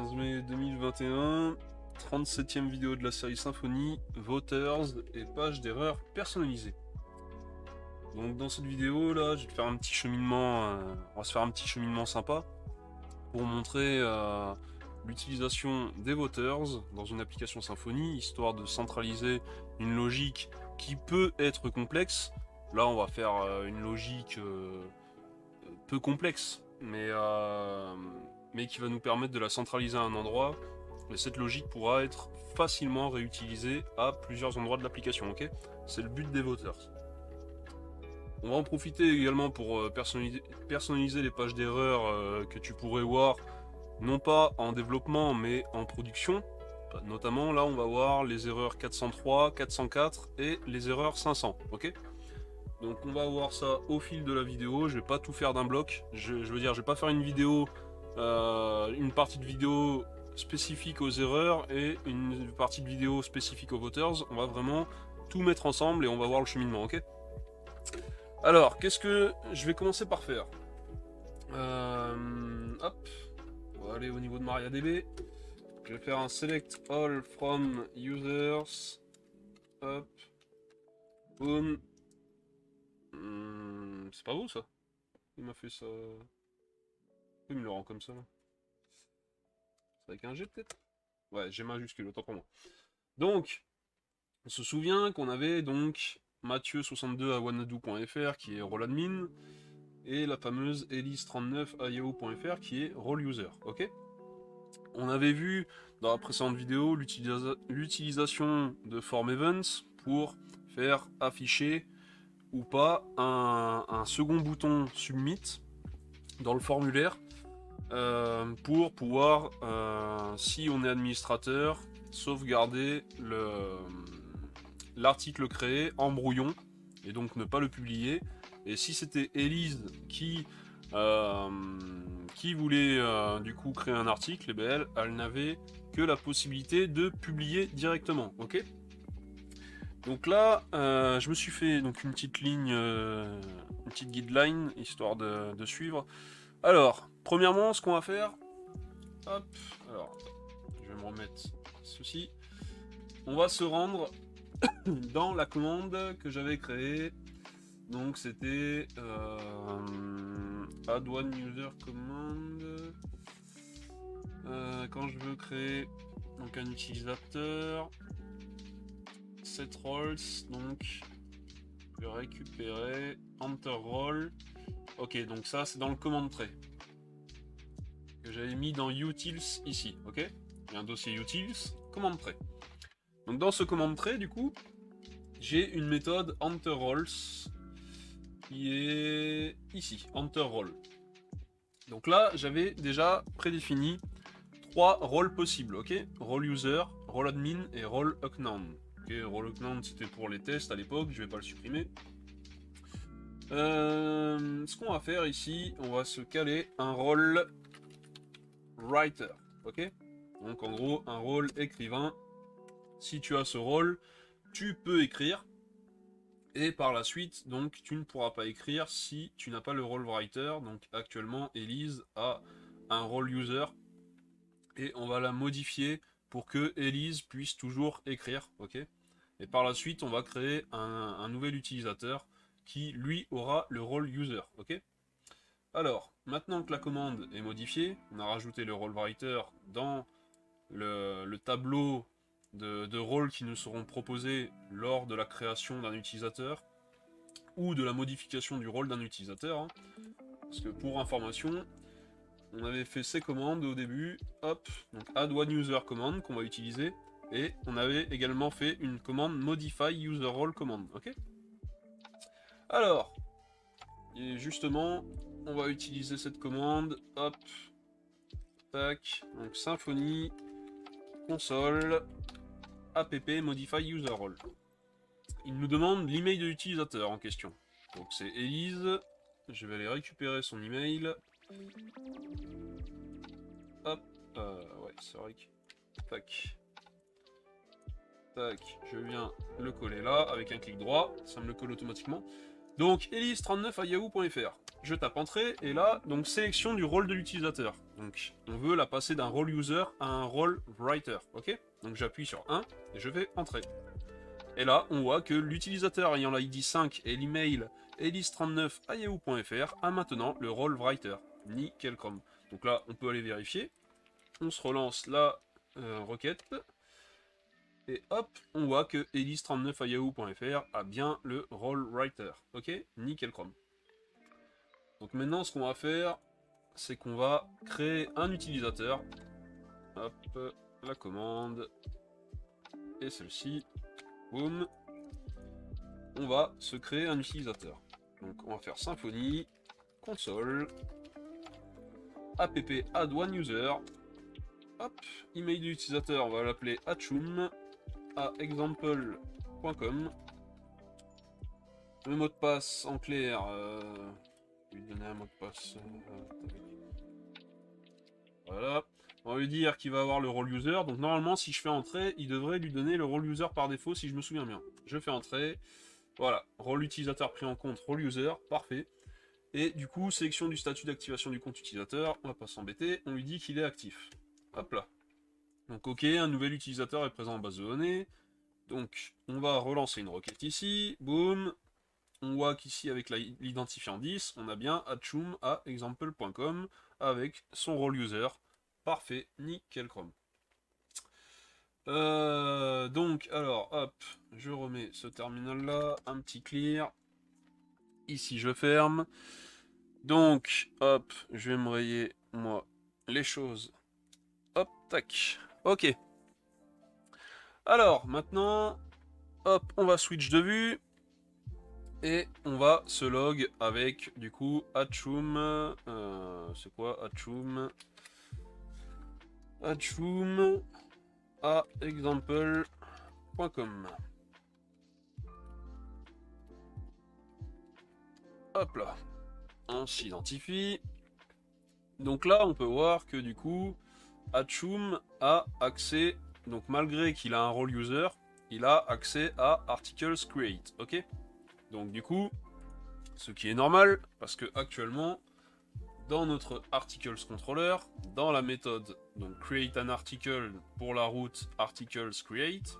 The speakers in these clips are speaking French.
15 mai 2021, 37e vidéo de la série Symphonie, Voters et page d'erreur personnalisée. Donc dans cette vidéo là, je vais te faire un petit cheminement, on va se faire un petit cheminement sympa pour montrer l'utilisation des Voters dans une application Symfony, histoire de centraliser une logique qui peut être complexe. Là on va faire une logique peu complexe, mais qui va nous permettre de la centraliser à un endroit, et cette logique pourra être facilement réutilisée à plusieurs endroits de l'application, ok? C'est le but des Voters. On va en profiter également pour personnaliser les pages d'erreur que tu pourrais voir, non pas en développement, mais en production. Notamment, là, on va voir les erreurs 403, 404 et les erreurs 500, ok? Donc on va voir ça au fil de la vidéo, je vais pas tout faire d'un bloc, je veux dire, je vais pas faire une vidéo, une partie de vidéo spécifique aux erreurs et une partie de vidéo spécifique aux voters. On va vraiment tout mettre ensemble et on va voir le cheminement, ok? Alors, qu'est-ce que je vais commencer par faire? Hop, on va aller au niveau de MariaDB. Je vais faire un select all from users. Hop, boom. C'est pas beau ça. Il m'a fait ça. Il me le rend comme ça là. C'est avec un G peut-être? Ouais, G majuscule, autant pour moi. Donc, on se souvient qu'on avait donc Mathieu62 à wanadoo.fr qui est role admin et la fameuse Elise39 à yahoo.fr qui est role user, ok? On avait vu dans la précédente vidéo l'utilisation de form events pour faire afficher ou pas un second bouton submit dans le formulaire pour pouvoir, si on est administrateur, sauvegarder l'article créé en brouillon et donc ne pas le publier. Et si c'était Elise qui voulait du coup créer un article, et bien elle n'avait que la possibilité de publier directement, ok? Donc là, je me suis fait donc une petite ligne, une petite guideline, histoire de suivre. Alors, premièrement, ce qu'on va faire, hop, alors, je vais me remettre ceci. On va se rendre dans la commande que j'avais créée. Donc c'était add one user command. Quand je veux créer donc un utilisateur, set roles, donc je vais récupérer enter role. Ok, donc ça c'est dans le command tray que j'avais mis dans utils ici, ok? Il y a un dossier utils, command tray. Donc dans ce command tray, du coup, j'ai une méthode enter roles qui est ici, enter role. Donc là, j'avais déjà prédéfini 3 rôles possibles, ok? Role user, role admin et role unknown. Ok, role unknown c'était pour les tests à l'époque, je vais pas le supprimer. Ce qu'on va faire ici, on va se caler un rôle writer, ok? Donc en gros, un rôle écrivain. Si tu as ce rôle, tu peux écrire. Et par la suite, donc, tu ne pourras pas écrire si tu n'as pas le role writer. Donc actuellement, Elise a un role user. Et on va la modifier pour que Elise puisse toujours écrire, ok? Et par la suite, on va créer un nouvel utilisateur qui, lui, aura le role user, ok? Alors, maintenant que la commande est modifiée, on a rajouté le role writer dans le tableau de rôles qui nous seront proposés lors de la création d'un utilisateur ou de la modification du rôle d'un utilisateur. Hein. Parce que pour information, on avait fait ces commandes au début, hop, donc add one user command qu'on va utiliser, et on avait également fait une commande modify user role command, ok? Alors, et justement, on va utiliser cette commande, hop, tac, donc Symfony, console, app modify user role. Il nous demande l'email de l'utilisateur en question. Donc c'est Elise, je vais aller récupérer son email. Hop, ouais, c'est vrai que... Tac. Tac, je viens le coller là, avec un clic droit, ça me le colle automatiquement. Donc elise39 à yahoo.fr. Je tape entrée et là, donc sélection du rôle de l'utilisateur. Donc on veut la passer d'un role user à un role writer, ok? Donc j'appuie sur 1 et je fais entrer. Et là, on voit que l'utilisateur ayant l'ID 5 et l'email elise39 à yahoo.fr a maintenant le role writer. Nickel chrome. Donc là, on peut aller vérifier. On se relance la requête. Et hop, on voit que elise39 à yahoo.fr a bien le role writer. Ok, nickel chrome. Donc maintenant, ce qu'on va faire, c'est qu'on va créer un utilisateur. Hop, la commande. Et celle-ci. Boum. On va se créer un utilisateur. Donc on va faire Symfony, console, app add one user. Hop, email de l'utilisateur, on va l'appeler atchoum à example.com. Le mot de passe en clair, je vais lui donner un mot de passe. Voilà. On va lui dire qu'il va avoir le role user. Donc normalement, si je fais entrer, il devrait lui donner le role user par défaut, si je me souviens bien. Je fais entrer. Voilà. Rôle utilisateur pris en compte, role user. Parfait. Et du coup, sélection du statut d'activation du compte utilisateur. On va pas s'embêter. On lui dit qu'il est actif. Hop là. Donc ok, un nouvel utilisateur est présent en base de données. Donc on va relancer une requête ici. Boum. On voit qu'ici, avec l'identifiant 10, on a bien atchoum à example.com avec son role user. Parfait, nickel chrome. Donc, alors, hop, je remets ce terminal-là, un petit clear. Ici, je ferme. Donc, hop, je vais me rayer, moi, les choses. Hop, tac. Ok. Alors, maintenant, hop, on va switch de vue. Et on va se log avec, du coup, atchoum. C'est quoi, atchoum? Atchoum à example.com. Hop là. On s'identifie. Donc là, on peut voir que du coup, atchoum a accès, donc malgré qu'il a un role user, il a accès à articles create, ok? Donc du coup, ce qui est normal, parce que actuellement, dans notre articles controller, dans la méthode donc create an article pour la route articles create,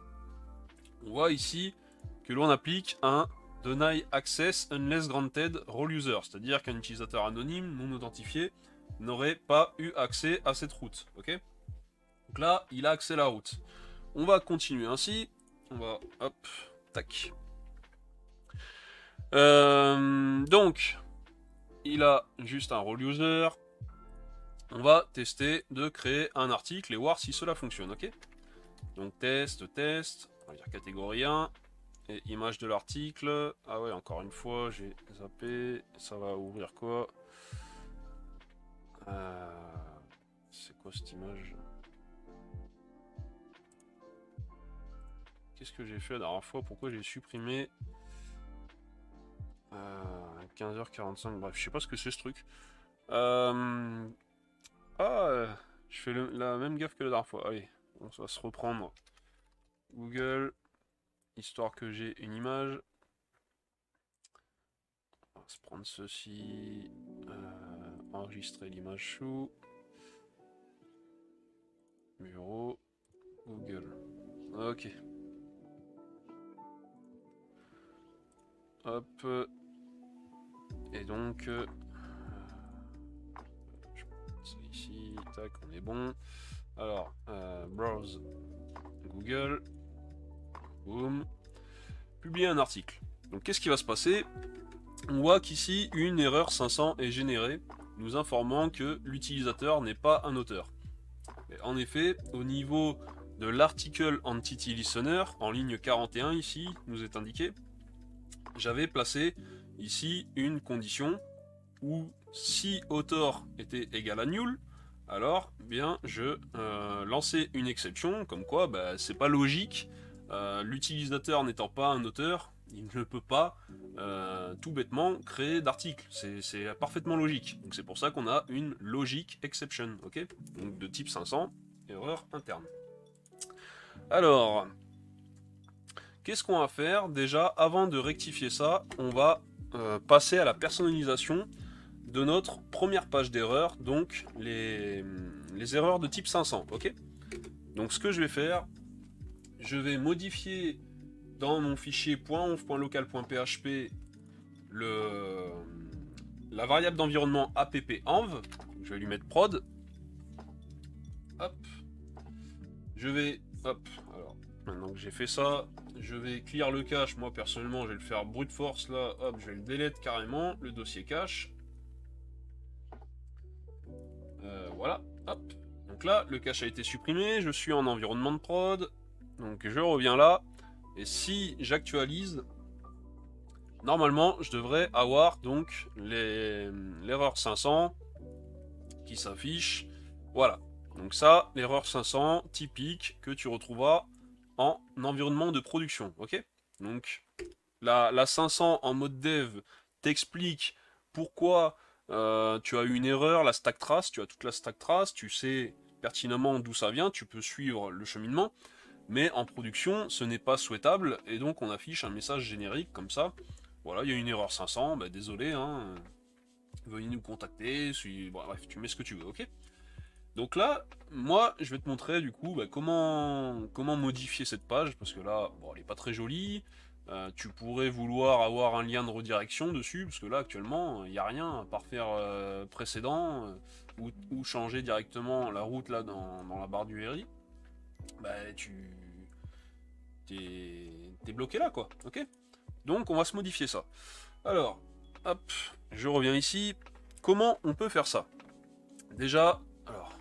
on voit ici que l'on applique un deny access unless granted role user, c'est-à-dire qu'un utilisateur anonyme non authentifié n'aurait pas eu accès à cette route. Ok, donc là, il a accès à la route. On va continuer ainsi. On va, hop, tac. Donc, il a juste un role user. On va tester de créer un article et voir si cela fonctionne, ok? Donc test, on va dire catégorie 1, et image de l'article. Ah ouais, encore une fois, j'ai zappé, ça va ouvrir quoi? C'est quoi cette image? Qu'est-ce que j'ai fait la dernière fois? Pourquoi j'ai supprimé 15h45, bref, je sais pas ce que c'est ce truc. Je fais la même gaffe que la dernière fois. Allez, on va se reprendre Google, histoire que j'ai une image. On va se prendre ceci, enregistrer l'image sous, bureau, Google. Ok. Hop. Et donc, je prends ça ici, tac, on est bon. Alors, browse Google, boom, publier un article. Donc qu'est-ce qui va se passer? On voit qu'ici une erreur 500 est générée, nous informant que l'utilisateur n'est pas un auteur. Et en effet, au niveau de l'article entity listener, en ligne 41 ici, nous est indiqué, j'avais placé ici une condition où si author était égal à nul, alors bien je lançais une exception comme quoi bah, c'est pas logique, l'utilisateur n'étant pas un auteur, il ne peut pas tout bêtement créer d'articles, c'est parfaitement logique, donc c'est pour ça qu'on a une logic exception, ok, donc de type 500, erreur interne. Alors, qu'est-ce qu'on va faire? Déjà, avant de rectifier ça, on va passer à la personnalisation de notre première page d'erreur, donc les erreurs de type 500, ok? Donc ce que je vais faire, je vais modifier dans mon fichier .onv.local.php la variable d'environnement app.env, je vais lui mettre prod, hop, je vais, hop, alors, maintenant que j'ai fait ça, je vais clear le cache, moi personnellement je vais le faire brute force là, hop, je vais le delete carrément, le dossier cache, voilà, hop, donc là, le cache a été supprimé, je suis en environnement de prod, donc je reviens là, et si j'actualise, normalement, je devrais avoir donc l'erreur 500 qui s'affiche. Voilà. Donc ça, l'erreur 500 typique que tu retrouveras en environnement de production. Ok? Donc la 500 en mode dev t'explique pourquoi tu as eu une erreur, la stack trace, tu as toute la stack trace, tu sais pertinemment d'où ça vient, tu peux suivre le cheminement. Mais en production, ce n'est pas souhaitable, et donc on affiche un message générique comme ça. Voilà, il y a une erreur 500, bah désolé, hein, veuillez nous contacter, bon, bref, tu mets ce que tu veux, ok? Donc là, moi, je vais te montrer du coup bah, comment modifier cette page, parce que là, bon, elle est pas très jolie. Tu pourrais vouloir avoir un lien de redirection dessus, parce que là, actuellement, il n'y a rien à part faire précédent, ou changer directement la route là dans la barre du RI. Bah, t'es bloqué là, quoi, ok? Donc, on va se modifier ça. Alors, hop, je reviens ici. Comment on peut faire ça? Déjà, alors,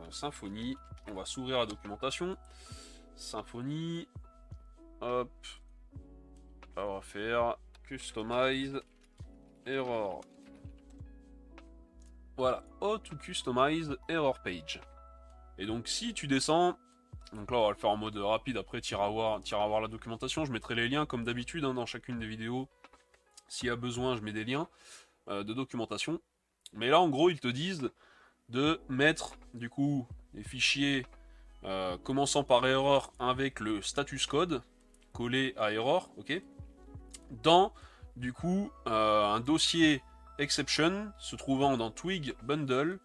Symfony, on va s'ouvrir la documentation. Symfony, hop, on va faire Customize, Error. Voilà, How to Customize Error Page. Et donc, si tu descends, donc là, on va le faire en mode rapide, après, tu iras voir la documentation. Je mettrai les liens, comme d'habitude, hein, dans chacune des vidéos. S'il y a besoin, je mets des liens de documentation. Mais là, en gros, ils te disent de mettre, du coup, les fichiers commençant par error avec le status code collé à error, ok, dans, du coup, un dossier exception se trouvant dans twig bundle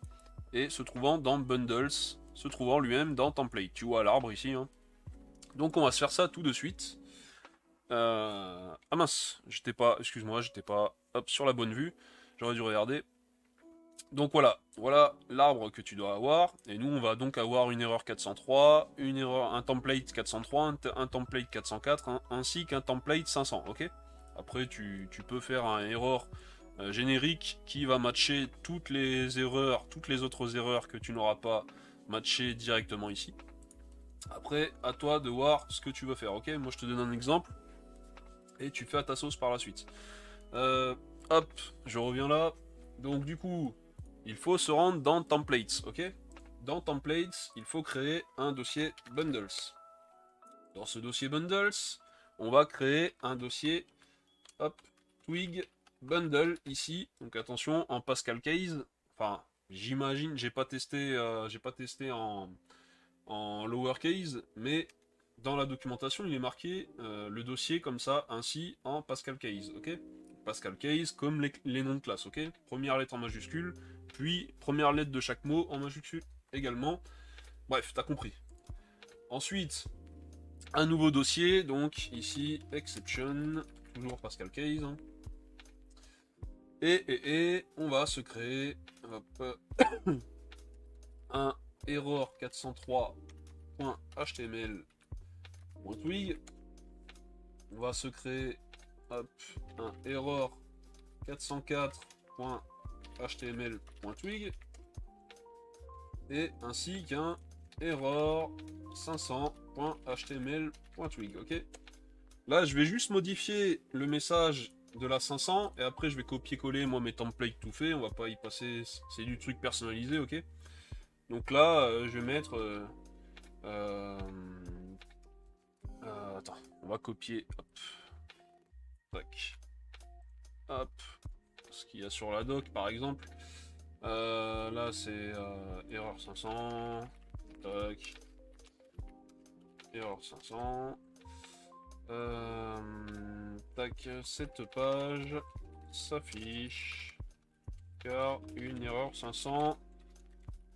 et se trouvant dans bundles, se trouvant lui-même dans template. Tu vois l'arbre ici, hein. Donc on va se faire ça tout de suite. Ah mince, excuse-moi, j'étais pas hop, sur la bonne vue, j'aurais dû regarder. Donc voilà, voilà l'arbre que tu dois avoir, et nous on va donc avoir une erreur 403, un template 403, un template 404, ainsi qu'un template 500, ok? Après tu peux faire un error générique qui va matcher toutes les erreurs, toutes les autres erreurs que tu n'auras pas matchées directement ici. Après, à toi de voir ce que tu veux faire, ok? Moi je te donne un exemple, et tu fais à ta sauce par la suite. Hop, je reviens là, donc du coup... il faut se rendre dans Templates, ok? Dans Templates, il faut créer un dossier Bundles. Dans ce dossier Bundles, on va créer un dossier, hop, Twig Bundle ici. Donc attention, en Pascal Case, enfin, j'imagine, j'ai pas testé en lowercase, mais dans la documentation, il est marqué le dossier comme ça, ainsi, en Pascal Case, ok? Pascal Case comme les noms de classe, ok? Première lettre en majuscule, puis première lettre de chaque mot en majuscule également. Bref, t'as compris. Ensuite, un nouveau dossier, donc ici, exception, toujours Pascal Case. Hein. Et on va se créer hop, un error 403.html.twig. On va se créer hop, un error 404.html.twig et ainsi qu'un error 500.html.twig, ok? Là, je vais juste modifier le message de la 500 et après je vais copier-coller moi mes templates tout fait, on va pas y passer, c'est du truc personnalisé, ok? Donc là, je vais mettre attends, on va copier, hop, tac, hop, ce qu'il y a sur la doc par exemple. Là c'est erreur 500, tac, erreur 500, Tac, cette page s'affiche car une erreur 500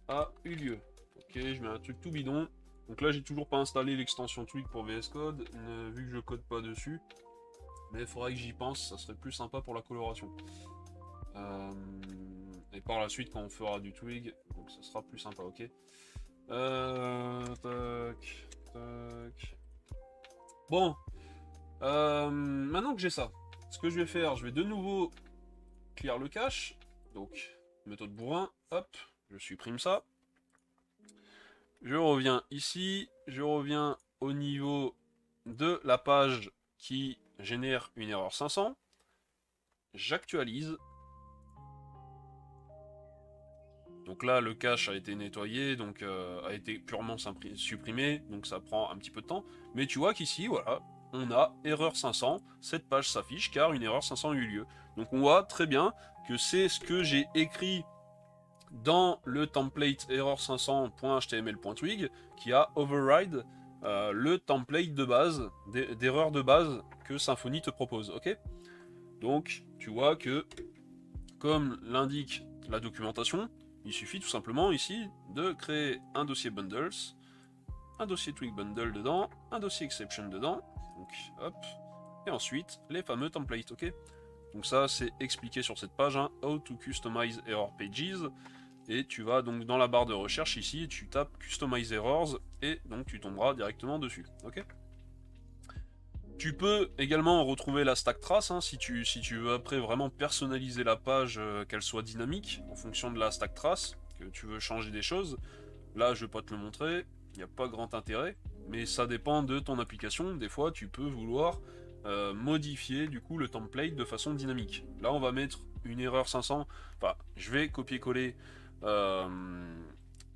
a eu lieu. Ok, je mets un truc tout bidon. Donc là, j'ai toujours pas installé l'extension Twig pour VS Code, vu que je code pas dessus. Mais il faudrait que j'y pense, ça serait plus sympa pour la coloration. Et par la suite, quand on fera du Twig, donc ça sera plus sympa, ok. Tac, tac. Bon, maintenant que j'ai ça, ce que je vais faire, je vais de nouveau clear le cache. Donc, méthode bourrin, hop, je supprime ça. Je reviens ici, je reviens au niveau de la page qui génère une erreur 500. J'actualise. Donc là, le cache a été nettoyé, donc a été purement supprimé, donc ça prend un petit peu de temps. Mais tu vois qu'ici, voilà, on a erreur 500, cette page s'affiche car une erreur 500 a eu lieu. Donc on voit très bien que c'est ce que j'ai écrit dans le template error500.html.twig qui a override le template de base, d'erreur de base que Symfony te propose, ok? Donc tu vois que, comme l'indique la documentation, il suffit tout simplement ici de créer un dossier bundles, un dossier twig bundle dedans, un dossier exception dedans, donc hop, et ensuite les fameux templates, ok? Donc ça c'est expliqué sur cette page, hein, How to Customize Error Pages, et tu vas donc dans la barre de recherche ici, et tu tapes Customize Errors, et donc tu tomberas directement dessus, ok? Tu peux également retrouver la stack trace, hein, si tu veux après vraiment personnaliser la page, qu'elle soit dynamique, en fonction de la stack trace, que tu veux changer des choses. Là, je vais pas te le montrer, il n'y a pas grand intérêt, mais ça dépend de ton application. Des fois, tu peux vouloir modifier du coup le template de façon dynamique. Là, on va mettre une erreur 500, enfin, je vais copier-coller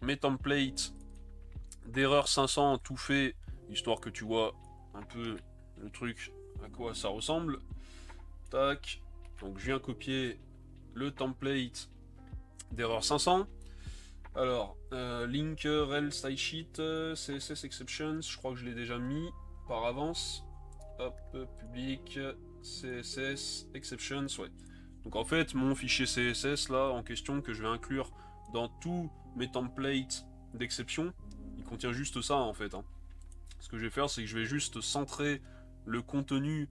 mes templates d'erreur 500 tout fait, histoire que tu vois un peu le truc à quoi ça ressemble. Tac, donc je viens copier le template d'erreur 500. Alors, link rel style sheet, CSS exceptions, je crois que je l'ai déjà mis par avance. Hop, public, CSS exceptions, ouais. Donc en fait, mon fichier CSS là en question que je vais inclure dans tous mes templates d'exception, il contient juste ça en fait, hein. Ce que je vais faire, c'est que je vais juste centrer le contenu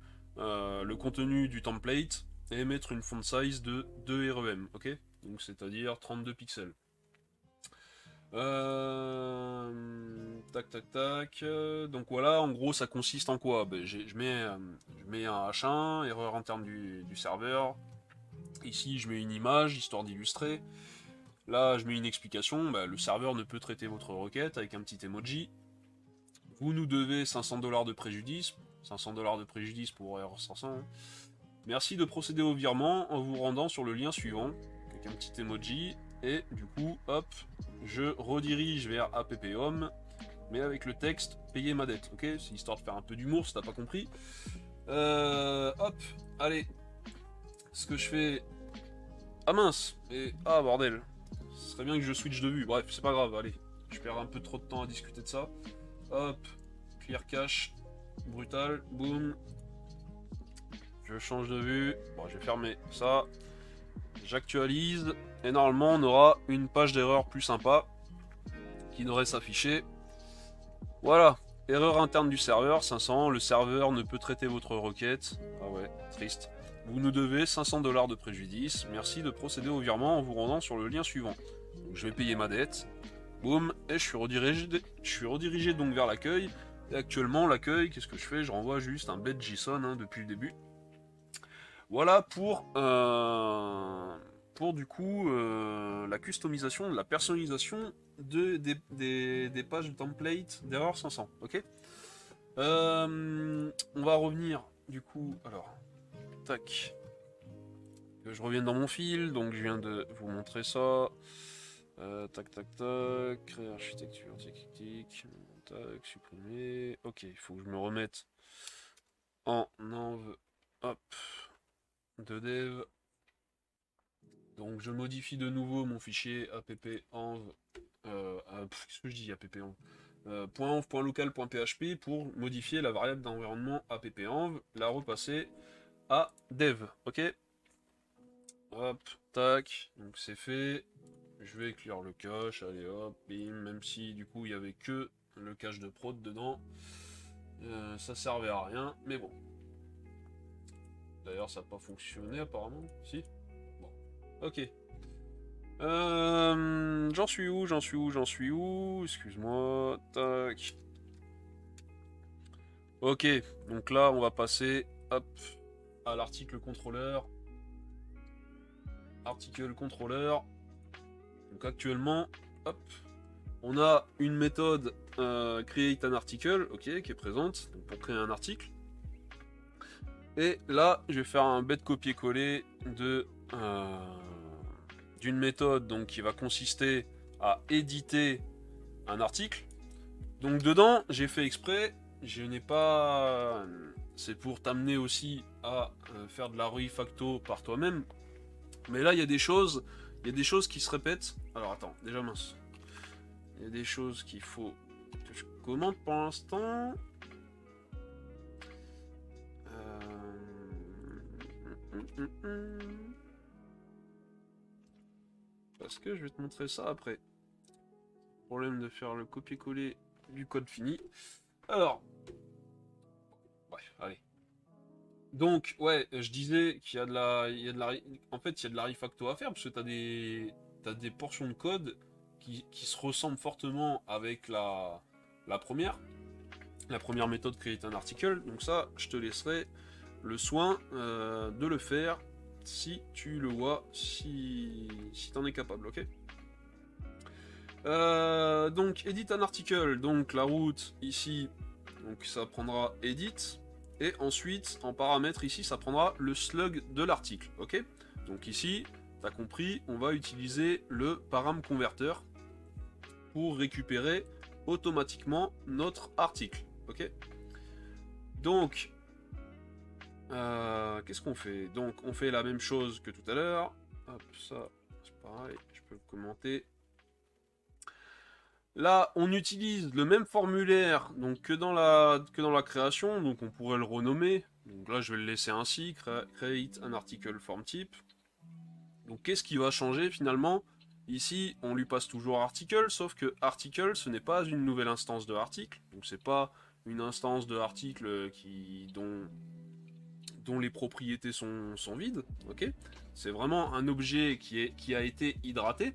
du template et mettre une font size de 2 REM, ok? Donc c'est-à-dire 32 pixels. Tac tac tac. Donc voilà, en gros ça consiste en quoi? Ben, je mets un H1, erreur interne du serveur. Ici je mets une image, histoire d'illustrer. Là je mets une explication, ben, le serveur ne peut traiter votre requête avec un petit emoji. Vous nous devez 500 $ de préjudice. 500 $ de préjudice pour erreur 500. Merci de procéder au virement en vous rendant sur le lien suivant. Avec un petit emoji. Et du coup, hop, je redirige vers app home, mais avec le texte payer ma dette, ok? C'est histoire de faire un peu d'humour si t'as pas compris. Hop, allez. Ce que je fais. Ah mince! Et. Ah bordel! Ce serait bien que je switch de vue. Bref, c'est pas grave, allez. Je perds un peu trop de temps à discuter de ça. Hop, clear cache, brutal, boum. Je change de vue. Bon, je vais fermer ça. J'actualise. Et normalement, on aura une page d'erreur plus sympa qui devrait s'afficher. Voilà. Erreur interne du serveur, 500. Le serveur ne peut traiter votre requête. Ah ouais, triste. Vous nous devez 500 $ de préjudice. Merci de procéder au virement en vous rendant sur le lien suivant. Donc, je vais payer ma dette. Boum. Et je suis redirigé donc vers l'accueil. Et actuellement, l'accueil, qu'est-ce que je fais? Je renvoie juste un bête JSON, hein, depuis le début. Voilà pour du coup la customisation, la personnalisation des pages de template d'erreur 500. Ok. On va revenir du coup. Alors, tac. Que je revienne dans mon fil. Donc je viens de vous montrer ça. Tac tac tac. Créer architecture, tic. Tac, supprimer. Ok, il faut que je me remette en env. Hop. De dev. Donc je modifie de nouveau mon fichier app env. Qu'est-ce que je dis app env? .env.local.php pour modifier la variable d'environnement appenv, la repasser à dev, ok. Hop, tac, donc c'est fait. Je vais écrire le cache, allez hop, bim, même si du coup il y avait que le cache de prod dedans. Ça servait à rien, mais bon. D'ailleurs ça n'a pas fonctionné apparemment, si. Bon, ok. J'en suis où? Excuse-moi, tac. Ok, donc là on va passer, hop, à l'article contrôleur. Article contrôleur. Donc actuellement, hop, on a une méthode create an article, ok, qui est présente donc pour créer un article. Et là, je vais faire un bête copier-coller de d'une méthode donc qui va consister à éditer un article. Donc dedans, j'ai fait exprès, je n'ai pas, c'est pour t'amener aussi à faire de la refacto par toi-même. Mais là, il y a des choses qui se répètent. Alors attends, déjà mince. Il y a des choses qu'il faut que je commente pour l'instant. Parce que je vais te montrer ça après. Problème de faire le copier-coller du code fini. Alors. Bref, allez. Donc, ouais, je disais qu'il y a de la... En fait, il y a de la refacto à faire, parce que t'as des portions de code qui se ressemblent fortement avec la première méthode create un article. Donc ça, je te laisserai le soin de le faire si tu le vois, si t'en es capable, ok. Donc, edit un article, donc la route ici, donc ça prendra edit. Et ensuite, en paramètre ici, ça prendra le slug de l'article, ok. Donc ici, t'as compris, on va utiliser le param converteur pour récupérer automatiquement notre article, ok. Donc, qu'est-ce qu'on fait? Donc, on fait la même chose que tout à l'heure. Hop, ça, c'est pareil, je peux le commenter. Là, on utilise le même formulaire donc, que dans la création, donc on pourrait le renommer. Donc là, je vais le laisser ainsi, create un article form type. Donc qu'est-ce qui va changer finalement? Ici, on lui passe toujours article, sauf que article, ce n'est pas une nouvelle instance de article. Donc c'est pas une instance de article dont les propriétés sont vides. Ok, c'est vraiment un objet qui a été hydraté,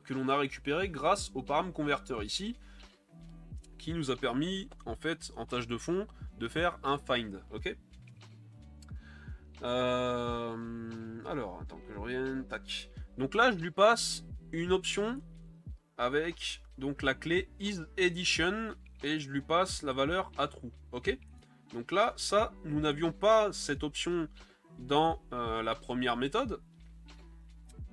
que l'on a récupéré grâce au param converteur ici, qui nous a permis, en fait, en tâche de fond, de faire un find, ok. Alors, attends que je revienne, tac. Donc là, je lui passe une option avec donc la clé isEdition et je lui passe la valeur à true, ok. Donc là, ça, nous n'avions pas cette option dans la première méthode.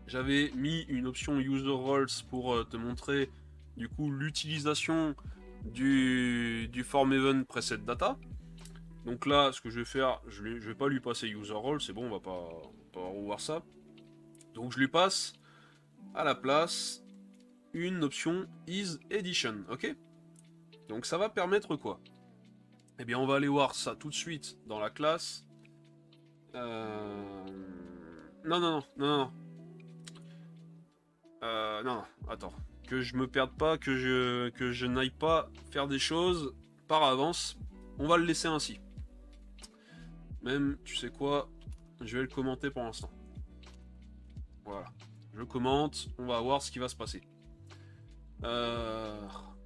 J'avais mis une option user roles pour te montrer du coup l'utilisation du form event preset data. Donc là, ce que je vais faire, je vais pas lui passer user role, c'est bon, on va pas revoir ça. Donc je lui passe à la place une option isEdition, ok. Donc ça va permettre quoi? Eh bien, on va aller voir ça tout de suite dans la classe. Non. Non, attends. Que je me perde pas, que je n'aille pas faire des choses par avance. On va le laisser ainsi. Même, tu sais quoi, je vais le commenter pour l'instant. Voilà. Je commente, on va voir ce qui va se passer.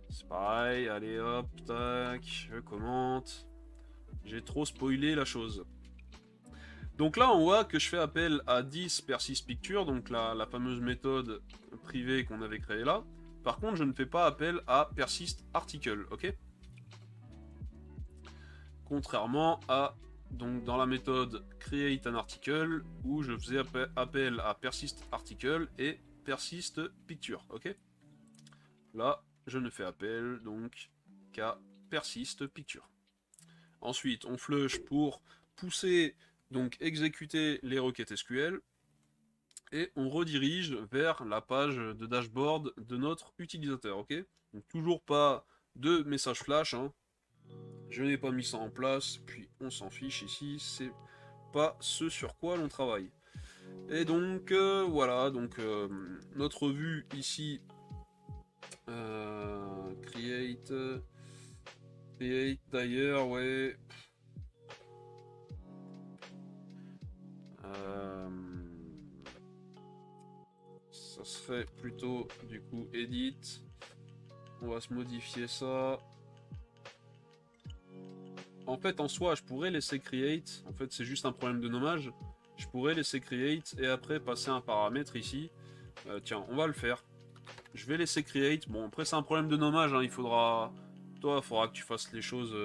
C'est pareil, allez hop, tac, je commente. J'ai trop spoilé la chose. Donc là, on voit que je fais appel à 10 persist picture, donc la fameuse méthode privée qu'on avait créée là. Par contre, je ne fais pas appel à persist article, ok? Contrairement à donc dans la méthode create an article où je faisais appel à persist article et persist picture, ok? Là, je ne fais appel donc qu'à persist picture. Ensuite, on flush pour pousser, donc exécuter les requêtes SQL, et on redirige vers la page de dashboard de notre utilisateur, ok? Donc toujours pas de message flash. Hein. Je n'ai pas mis ça en place, puis on s'en fiche ici, c'est pas ce sur quoi l'on travaille. Et donc voilà, donc notre vue ici, create d'ailleurs, ouais. Ça serait plutôt du coup edit. On va se modifier ça. En fait, en soi, je pourrais laisser create. En fait, c'est juste un problème de nommage. Je pourrais laisser create et après passer un paramètre ici. Tiens, on va le faire. Je vais laisser create. Bon, après, c'est un problème de nommage. Hein. Il faudra... Toi, il faudra que tu fasses les choses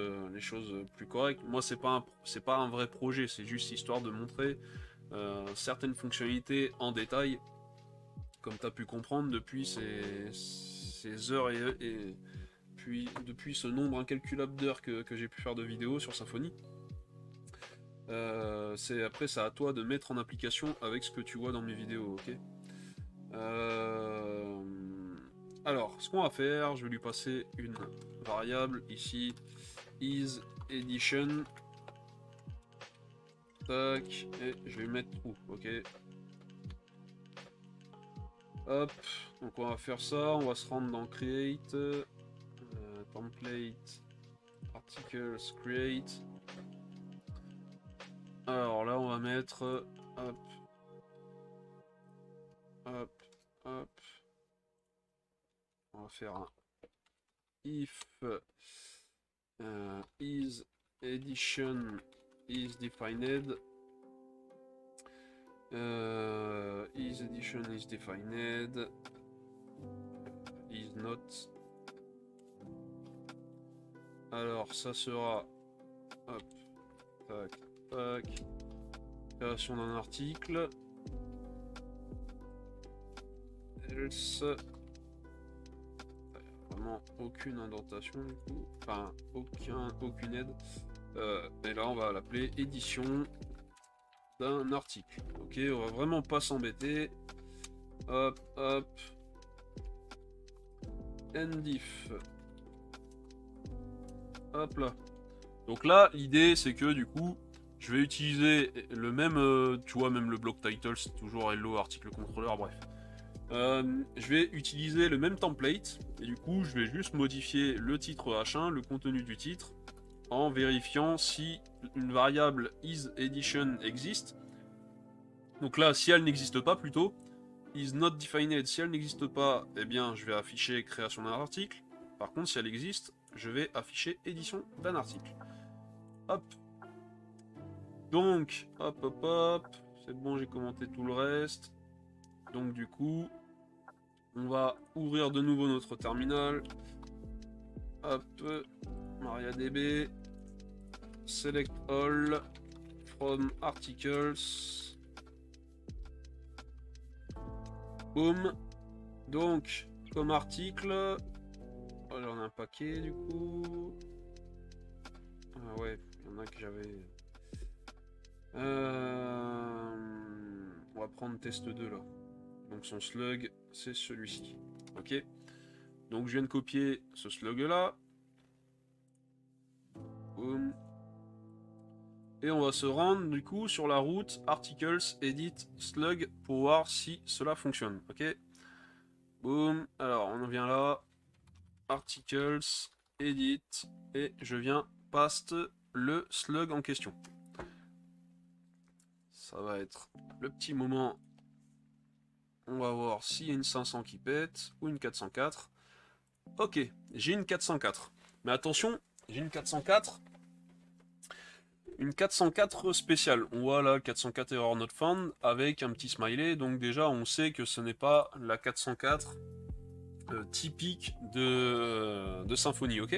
plus correctes. Moi, c'est pas un vrai projet. C'est juste histoire de montrer certaines fonctionnalités en détail. Comme tu as pu comprendre depuis ces heures et puis depuis ce nombre incalculable d'heures que j'ai pu faire de vidéos sur Symfony. Après, c'est à toi de mettre en application avec ce que tu vois dans mes vidéos, ok. Alors, ce qu'on va faire, je vais lui passer une variable ici, isEdition. Tac, et je vais mettre true, ok. Hop, donc on va faire ça, on va se rendre dans create, template, articles, create. Alors là on va mettre, hop, hop, hop, on va faire un if is edition is defined. Is edition is defined is not. Alors ça sera hop, tac, tac, création d'un article, else, vraiment aucune indentation du coup, enfin aucune aide, et là on va l'appeler édition d'un article. Ok, on va vraiment pas s'embêter. Hop, hop. Endif. Hop là. Donc là, l'idée c'est que du coup, je vais utiliser le même, tu vois, même le block title, c'est toujours hello article contrôleur, bref. Je vais utiliser le même template, et du coup, je vais juste modifier le titre H1, le contenu du titre, en vérifiant si une variable isEdition existe. Donc là, si elle n'existe pas plutôt, is not defined, si elle n'existe pas, eh bien je vais afficher création d'un article. Par contre, si elle existe, je vais afficher édition d'un article. Hop. Donc, hop, hop, hop. C'est bon, j'ai commenté tout le reste. Donc du coup, on va ouvrir de nouveau notre terminal. Hop, MariaDB. Select all from articles. Boom. Donc, comme article, oh, j'en ai un paquet du coup. Ah ouais, il y en a que j'avais. On va prendre test 2 là. Donc son slug, c'est celui-ci. Ok. Donc je viens de copier ce slug là. Boom. Et on va se rendre du coup sur la route articles edit slug pour voir si cela fonctionne. Ok. Boom. Alors on en vient là. Articles edit et je viens paste le slug en question. Ça va être le petit moment. On va voir s'il y a une 500 qui pète ou une 404. Ok, j'ai une 404. Mais attention, j'ai une 404. Une 404 spéciale. On voit là 404 error not found avec un petit smiley. Donc déjà, on sait que ce n'est pas la 404 typique de Symfony, ok?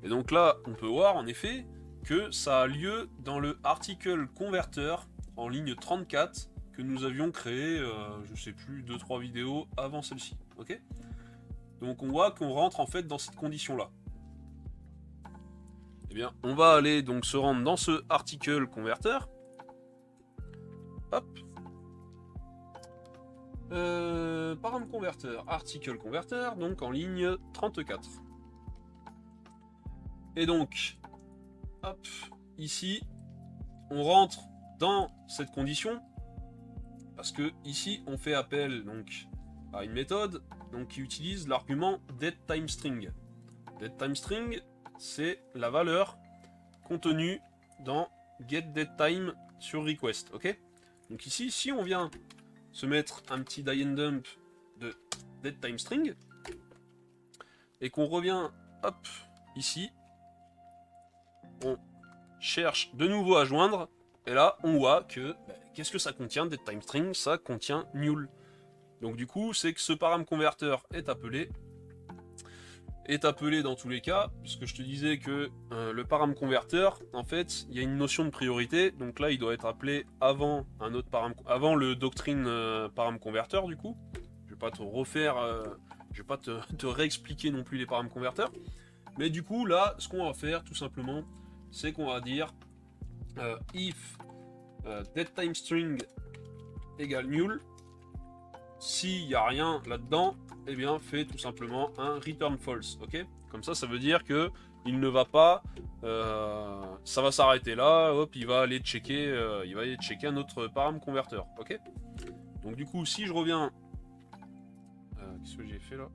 Et donc là, on peut voir en effet que ça a lieu dans le article converter en ligne 34 que nous avions créé, je sais plus, 2-3 vidéos avant celle-ci, ok? Donc on voit qu'on rentre en fait dans cette condition-là. Eh bien, on va aller donc se rendre dans ce article converter. Hop. Param converter, article converter, donc en ligne 34. Et donc, hop, ici, on rentre dans cette condition, parce que ici, on fait appel donc à une méthode donc, qui utilise l'argument DateTimeString. DateTimeString, c'est la valeur contenue dans getDateTime sur request, ok? Donc ici, si on vient se mettre un petit die and dump de DateTimeString, et qu'on revient, hop, ici, on cherche de nouveau à joindre, et là, on voit que, qu'est-ce que ça contient, DateTimeString? Ça contient null. Donc du coup, c'est que ce param converteur est appelé dans tous les cas, puisque je te disais que le param converteur, en fait, il y a une notion de priorité, donc là, il doit être appelé avant un autre avant le doctrine param converteur, du coup. Je vais pas te refaire, je vais pas te réexpliquer non plus les param converteurs, mais du coup, là, ce qu'on va faire, tout simplement, c'est qu'on va dire if DateTimeString égale null, s'il n'y a rien là-dedans, eh bien, fait tout simplement un return false, ok? Comme ça veut dire que il ne va pas, ça va s'arrêter là, hop, il va aller checker, un autre param converteur, ok? Donc du coup, si je reviens, qu'est-ce que j'ai fait là?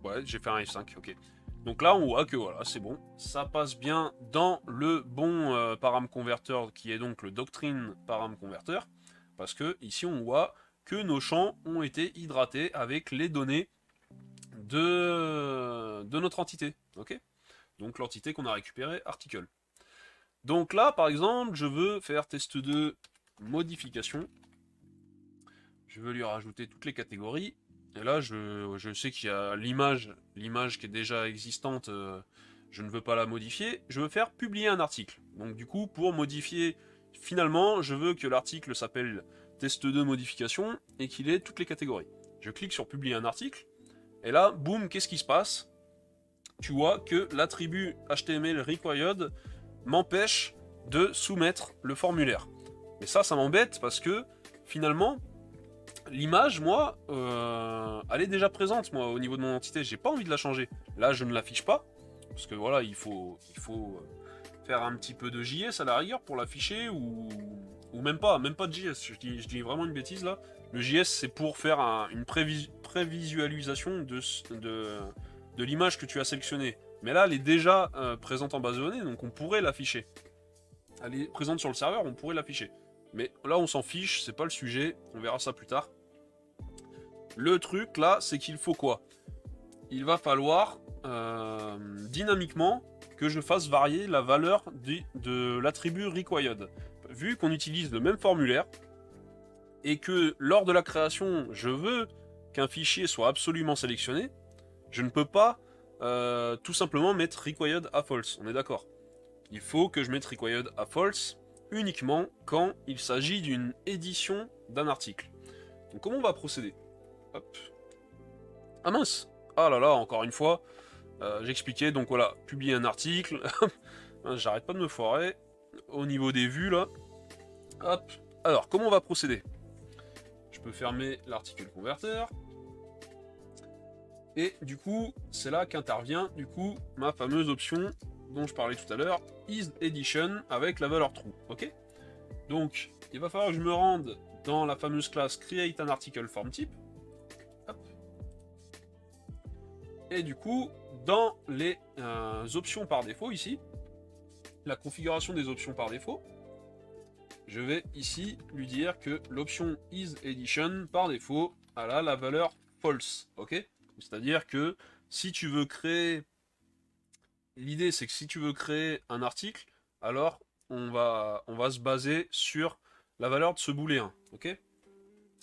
Ouais, j'ai fait un F5, ok. Donc là, on voit que voilà, c'est bon, ça passe bien dans le bon param converteur qui est donc le doctrine param converteur, parce que ici on voit que nos champs ont été hydratés avec les données de notre entité, ok? Donc l'entité qu'on a récupérée, article. Donc là, par exemple, je veux faire test2 modification. Je veux lui rajouter toutes les catégories. Et là, je sais qu'il y a l'image qui est déjà existante, je ne veux pas la modifier. Je veux faire publier un article. Donc du coup, pour modifier, finalement, je veux que l'article s'appelle test2 modification et qu'il ait toutes les catégories. Je clique sur publier un article. Et là, boum, qu'est-ce qui se passe? Tu vois que l'attribut HTML required m'empêche de soumettre le formulaire. Mais ça m'embête parce que finalement, l'image, moi, elle est déjà présente, moi, au niveau de mon entité. J'ai pas envie de la changer. Là, je ne l'affiche pas parce que voilà, il faut faire un petit peu de JS à la rigueur pour l'afficher ou même pas de JS. Je dis vraiment une bêtise là. Le JS, c'est pour faire une prévisualisation de l'image que tu as sélectionnée. Mais là, elle est déjà présente en base de données, donc on pourrait l'afficher. Elle est présente sur le serveur, on pourrait l'afficher. Mais là, on s'en fiche, c'est pas le sujet, on verra ça plus tard. Le truc, là, c'est qu'il faut quoi? Il va falloir, dynamiquement, que je fasse varier la valeur de l'attribut required. Vu qu'on utilise le même formulaire, et que lors de la création, je veux qu'un fichier soit absolument sélectionné, je ne peux pas tout simplement mettre required à false, on est d'accord. Il faut que je mette required à false uniquement quand il s'agit d'une édition d'un article. Donc comment on va procéder? Hop. Ah mince! Ah là là, encore une fois, j'expliquais, donc voilà, publier un article, j'arrête pas de me foirer, au niveau des vues là, hop. Alors, comment on va procéder? Je peux fermer l'article converteur. Et du coup, c'est là qu'intervient du coup ma fameuse option dont je parlais tout à l'heure, isEdition avec la valeur true. Ok? Donc, il va falloir que je me rende dans la fameuse classe create an article form type. Hop. Et du coup, dans les options par défaut ici, la configuration des options par défaut, je vais ici lui dire que l'option isEdition par défaut a là la valeur false. Ok? C'est-à-dire que si tu veux créer... L'idée, c'est que si tu veux créer un article, alors on va se baser sur la valeur de ce booléen. Ok?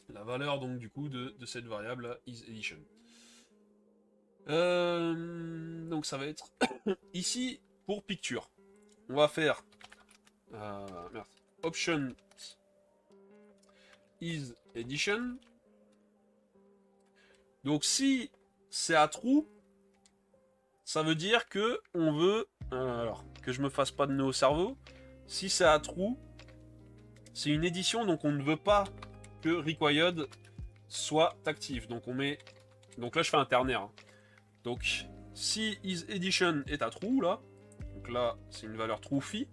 La valeur, donc, du coup, de cette variable isEdition. Donc, ça va être... Ici, pour picture, on va faire... option isEdition. Donc, si c'est à true, ça veut dire que on veut, alors que je me fasse pas de nœud au cerveau, si c'est à true, c'est une édition, donc on ne veut pas que required soit actif. Donc on met, donc là je fais un ternaire. Donc si isEdition est à true là, donc là c'est une valeur true-fee,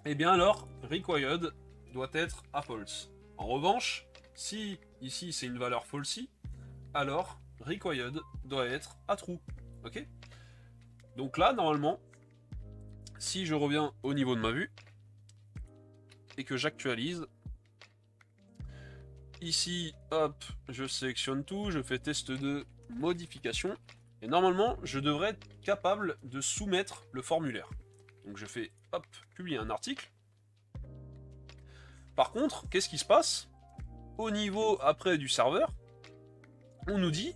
et bien alors required doit être à false. En revanche, si ici c'est une valeur falsy, alors required doit être à true. Ok? Donc là, normalement, si je reviens au niveau de ma vue et que j'actualise, ici, hop, je sélectionne tout, je fais test de modification, et normalement, je devrais être capable de soumettre le formulaire. Donc je fais, hop, publier un article. Par contre, qu'est-ce qui se passe? Au niveau, après, du serveur, on nous dit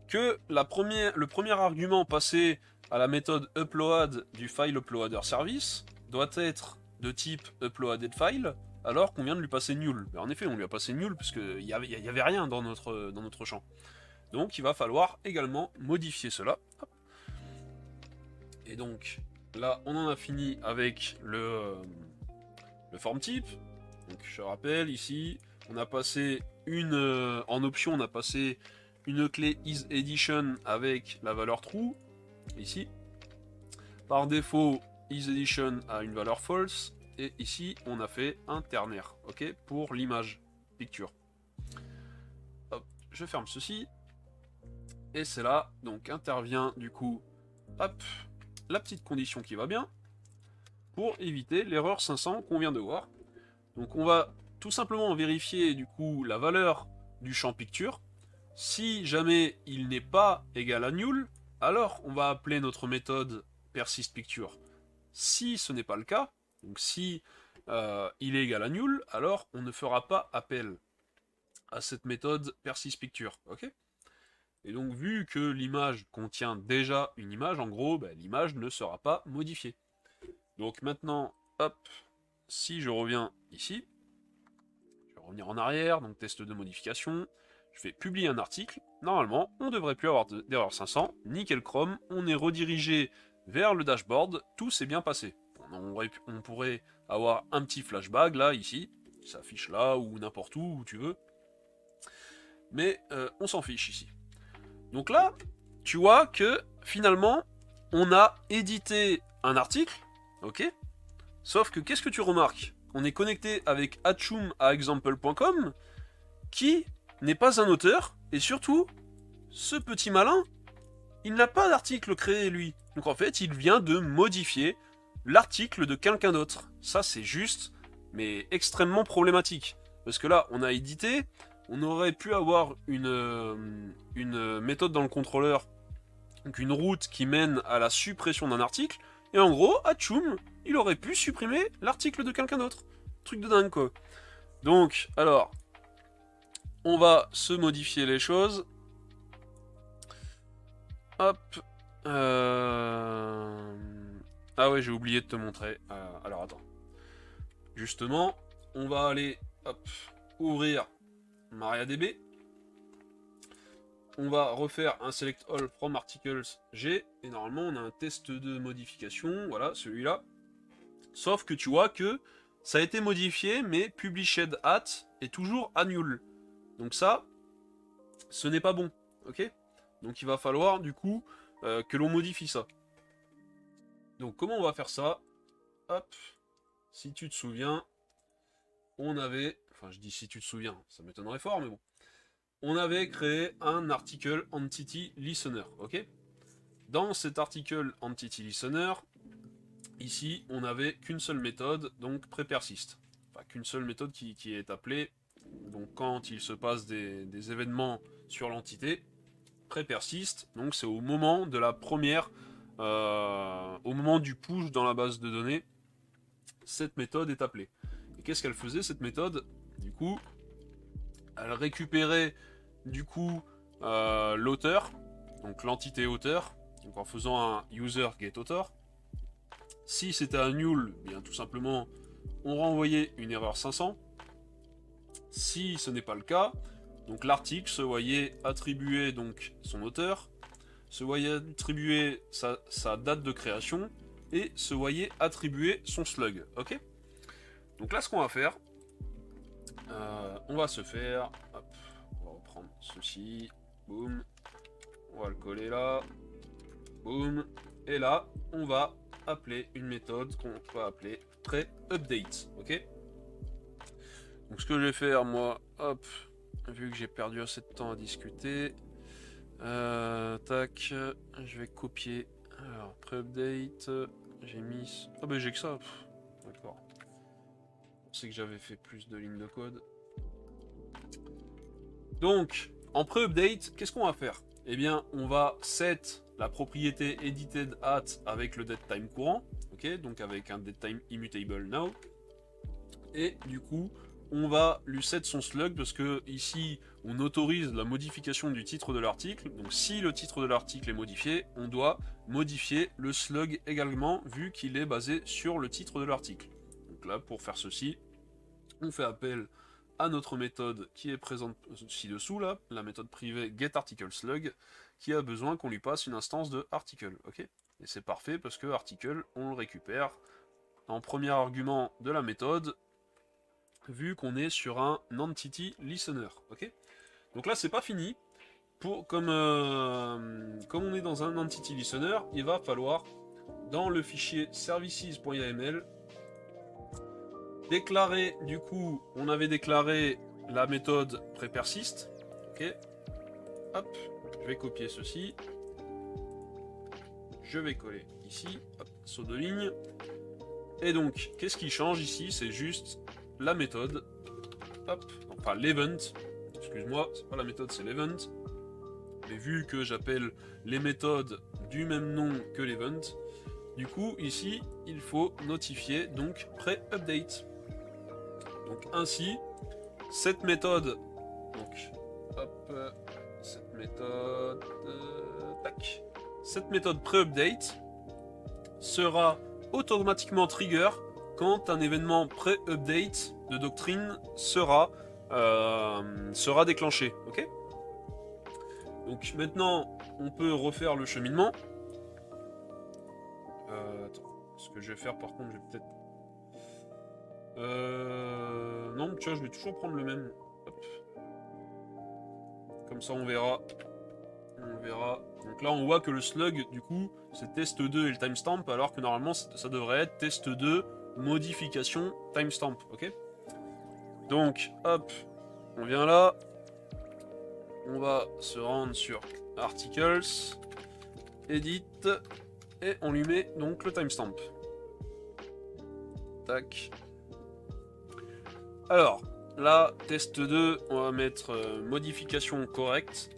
que le premier argument passé à la méthode upload du file uploader service doit être de type uploaded file, alors qu'on vient de lui passer nul. Mais en effet, on lui a passé nul parce qu'il n'y avait rien dans notre champ. Donc il va falloir également modifier cela. Hop. Et donc là, on en a fini avec le form type. Donc je rappelle, ici, on a passé en option, on a passé une clé isEdition avec la valeur true, ici. Par défaut, isEdition a une valeur false, et ici, on a fait un ternaire, ok, pour l'image picture. Hop, je ferme ceci, et c'est là, donc intervient du coup, hop, la petite condition qui va bien, pour éviter l'erreur 500 qu'on vient de voir. Donc on va tout simplement vérifier du coup la valeur du champ picture. Si jamais il n'est pas égal à nul, alors on va appeler notre méthode persistPicture. Si ce n'est pas le cas, donc si il est égal à nul, alors on ne fera pas appel à cette méthode persistPicture. Ok? Et donc vu que l'image contient déjà une image, en gros, bah, l'image ne sera pas modifiée. Donc maintenant, hop, si je reviens ici, je vais revenir en arrière, donc test de modification, je fais publier un article, normalement, on ne devrait plus avoir d'erreur 500, nickel chrome, on est redirigé vers le dashboard, tout s'est bien passé. On pourrait avoir un petit flashback, là, ici, qui s'affiche là, ou n'importe où tu veux, mais on s'en fiche ici. Donc là, tu vois que, finalement, on a édité un article, ok? Sauf que, qu'est-ce que tu remarques? On est connecté avec Atchoum à example.com, qui n'est pas un auteur, et surtout, ce petit malin, il n'a pas d'article créé lui. Donc en fait, il vient de modifier l'article de quelqu'un d'autre. Ça, c'est juste, mais extrêmement problématique. Parce que là, on a édité, on aurait pu avoir une méthode dans le contrôleur, donc une route qui mène à la suppression d'un article, et en gros, Atchoum, il aurait pu supprimer l'article de quelqu'un d'autre. Truc de dingue, quoi. Donc, alors, on va se modifier les choses. Hop. Ah ouais, j'ai oublié de te montrer. Alors, attends. Justement, on va aller, hop, ouvrir MariaDB. On va refaire un select all from articles G, et normalement on a un test de modification, voilà, celui-là. Sauf que tu vois que ça a été modifié, mais published at est toujours à nul. Donc ça, ce n'est pas bon, ok? Donc il va falloir du coup que l'on modifie ça. Donc comment on va faire ça? Hop, si tu te souviens, on avait, enfin je dis si tu te souviens, ça m'étonnerait fort, mais bon. On avait créé un article entity listener, ok? Dans cet article entity listener, ici, on n'avait qu'une seule méthode, donc prepersist. Enfin, qu'une seule méthode qui est appelée, donc quand il se passe des événements sur l'entité, prepersist, donc c'est au moment de la première, au moment du push dans la base de données, cette méthode est appelée. Et qu'est-ce qu'elle faisait cette méthode? Du coup, elle récupérait du coup l'auteur, donc l'entité auteur, donc en faisant un user get author. Si c'était un nul, bien tout simplement on renvoyait une erreur 500. Si ce n'est pas le cas, donc l'article se voyait attribuer donc son auteur, se voyait attribuer sa date de création et se voyait attribuer son slug. Ok? Donc là ce qu'on va faire, on va se faire, hop, on va reprendre ceci, boum, on va le coller là, boum, et là on va appeler une méthode qu'on va appeler pre-update, ok? Donc ce que je vais faire, moi, hop, vu que j'ai perdu assez de temps à discuter, tac, je vais copier, alors, pre-update, j'ai mis, ah ben j'ai que ça, d'accord. On sait que j'avais fait plus de lignes de code. Donc, en pre-update, qu'est-ce qu'on va faire? Eh bien, on va set la propriété edited at avec le datetime courant, ok, donc avec un datetime immutable now. Et du coup, on va lui set son slug parce que ici, on autorise la modification du titre de l'article. Donc, si le titre de l'article est modifié, on doit modifier le slug également, vu qu'il est basé sur le titre de l'article. Donc là, pour faire ceci, on fait appel à notre méthode qui est présente ci-dessous, là, la méthode privée getArticleSlug, qui a besoin qu'on lui passe une instance de article, ok? Et c'est parfait parce que article, on le récupère en premier argument de la méthode, vu qu'on est sur un entity listener, ok? Donc là, c'est pas fini. Comme on est dans un entity listener, il va falloir, dans le fichier services.yml, déclarer, du coup, on avait déclaré la méthode prePersist. Ok. Hop, je vais copier ceci. Je vais coller ici. Hop, saut de ligne. Et donc, qu'est-ce qui change ici? C'est juste la méthode. Hop, enfin l'event. Excuse-moi, c'est pas la méthode, c'est l'event. Mais vu que j'appelle les méthodes du même nom que l'event, du coup, ici, il faut notifier donc pre-update. Donc ainsi, cette méthode, donc hop, cette méthode, tac, cette méthode pre-update sera automatiquement trigger quand un événement pre-update de doctrine sera déclenché, ok? Donc maintenant, on peut refaire le cheminement. Attends, ce que je vais faire par contre, je vais peut-être... non, tu vois, je vais toujours prendre le même. Hop. Comme ça, on verra. On verra. Donc là, on voit que le slug, du coup, c'est test2 et le timestamp, alors que normalement, ça devrait être test2, modification, timestamp, ok? Donc, hop, on vient là. On va se rendre sur Articles, Edit, et on lui met donc le timestamp. Tac. Alors, là, test 2, on va mettre modification correcte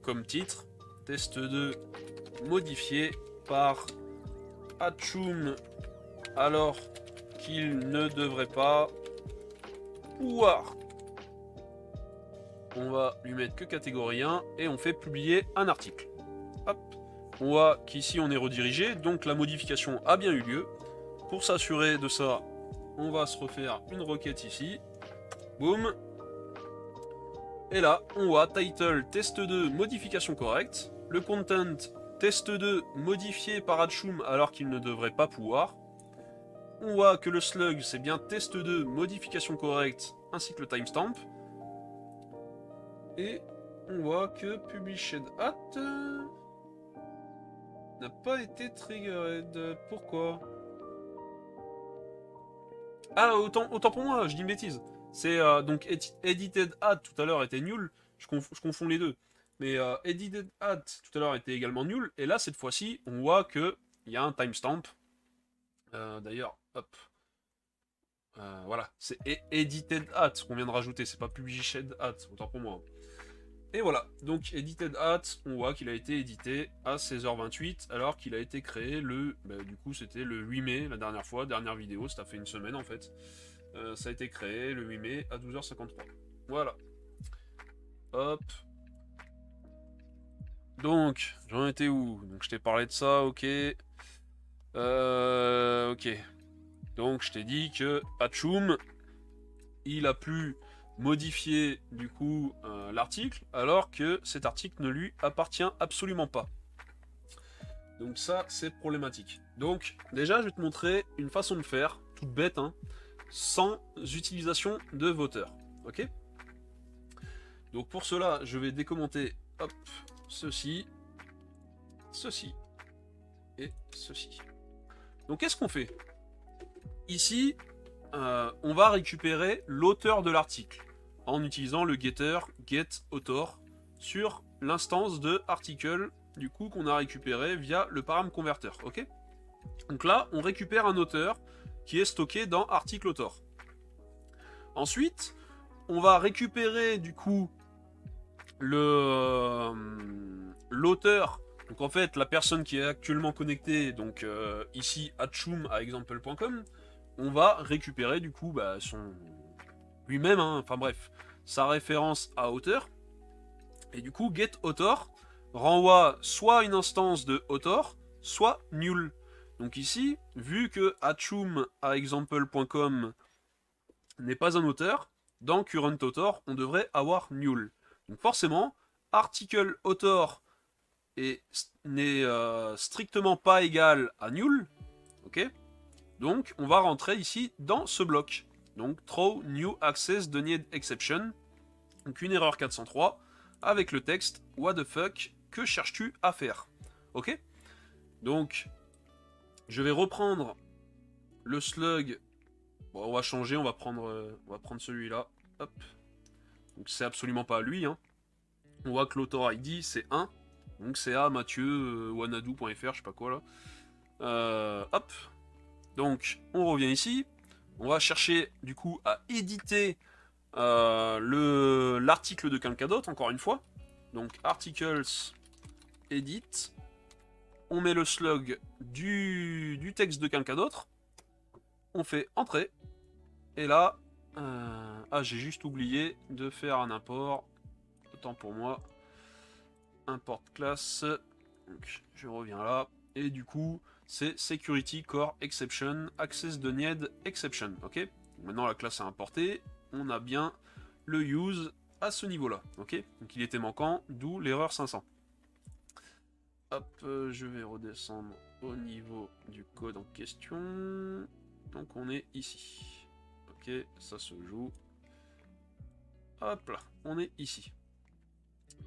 comme titre. Test 2 modifié par Atchoum alors qu'il ne devrait pas pouvoir. On va lui mettre que catégorie 1 et on fait publier un article. Hop. On voit qu'ici on est redirigé, donc la modification a bien eu lieu. Pour s'assurer de ça, on va se refaire une requête ici. Boum. Et là, on voit title test2 modification correcte. Le content test2 modifié par Atchoum alors qu'il ne devrait pas pouvoir. On voit que le slug c'est bien test2 modification correcte ainsi que le timestamp. Et on voit que published at n'a pas été triggered. Pourquoi? Ah, autant pour moi, je dis une bêtise. C'est donc edited at tout à l'heure était nul. Je confonds les deux. Mais edited at tout à l'heure était également nul. Et là, cette fois-ci, on voit que il y a un timestamp. D'ailleurs, hop. Voilà, c'est edited at qu'on vient de rajouter. C'est pas published at, autant pour moi. Et voilà, donc edited at, on voit qu'il a été édité à 16h28, alors qu'il a été créé le... du coup, c'était le 8 mai, la dernière fois, dernière vidéo, ça fait une semaine en fait. Ça a été créé le 8 mai à 12h53. Voilà. Hop. Donc, j'en étais où? Donc, je t'ai parlé de ça, ok. Ok. Donc, je t'ai dit que Atchoum, il a pu modifier du coup l'article alors que cet article ne lui appartient absolument pas. Donc ça c'est problématique. Donc déjà je vais te montrer une façon de faire, toute bête, hein, sans utilisation de voteur. Ok? Donc pour cela je vais décommenter hop, ceci et ceci. Donc qu'est-ce qu'on fait? Ici, on va récupérer l'auteur de l'article en utilisant le getter getAuthor sur l'instance de article du coup qu'on a récupéré via le param converter. Ok. Donc là, on récupère un auteur qui est stocké dans article author. Ensuite, on va récupérer du coup l'auteur. Donc en fait, la personne qui est actuellement connectée, donc ici Atchoum à example.com, on va récupérer du coup son lui-même, hein, enfin bref, sa référence à auteur. Et du coup, getAuthor renvoie soit une instance de author, soit null. Donc ici, vu que Atchoum à example.com n'est pas un auteur, dans currentAuthor, on devrait avoir null. Donc forcément, article author n'est strictement pas égal à null. Ok. Donc on va rentrer ici dans ce bloc. Donc throw new access denied exception. Donc une erreur 403 avec le texte what the fuck, que cherches-tu à faire? Ok. Donc je vais reprendre le slug. Bon, on va changer, on va prendre celui-là. Hop. Donc c'est absolument pas lui. Hein. On voit que l'author ID c'est 1. Donc c'est à Mathieu wanadoo.fr, je sais pas quoi là. Hop. Donc on revient ici. On va chercher du coup à éditer l'article de quelqu'un d'autre, encore une fois. Donc articles edit. On met le slug du texte de quelqu'un d'autre. On fait entrer. Et là, j'ai juste oublié de faire un import. Autant pour moi. Import class. Donc je reviens là. Et du coup, c'est security core exception access denied exception. Ok. Maintenant la classe est importée. On a bien le use à ce niveau-là. Ok. Donc il était manquant, d'où l'erreur 500. Hop, je vais redescendre au niveau du code en question. Donc on est ici. Ok, ça se joue. Hop là, on est ici.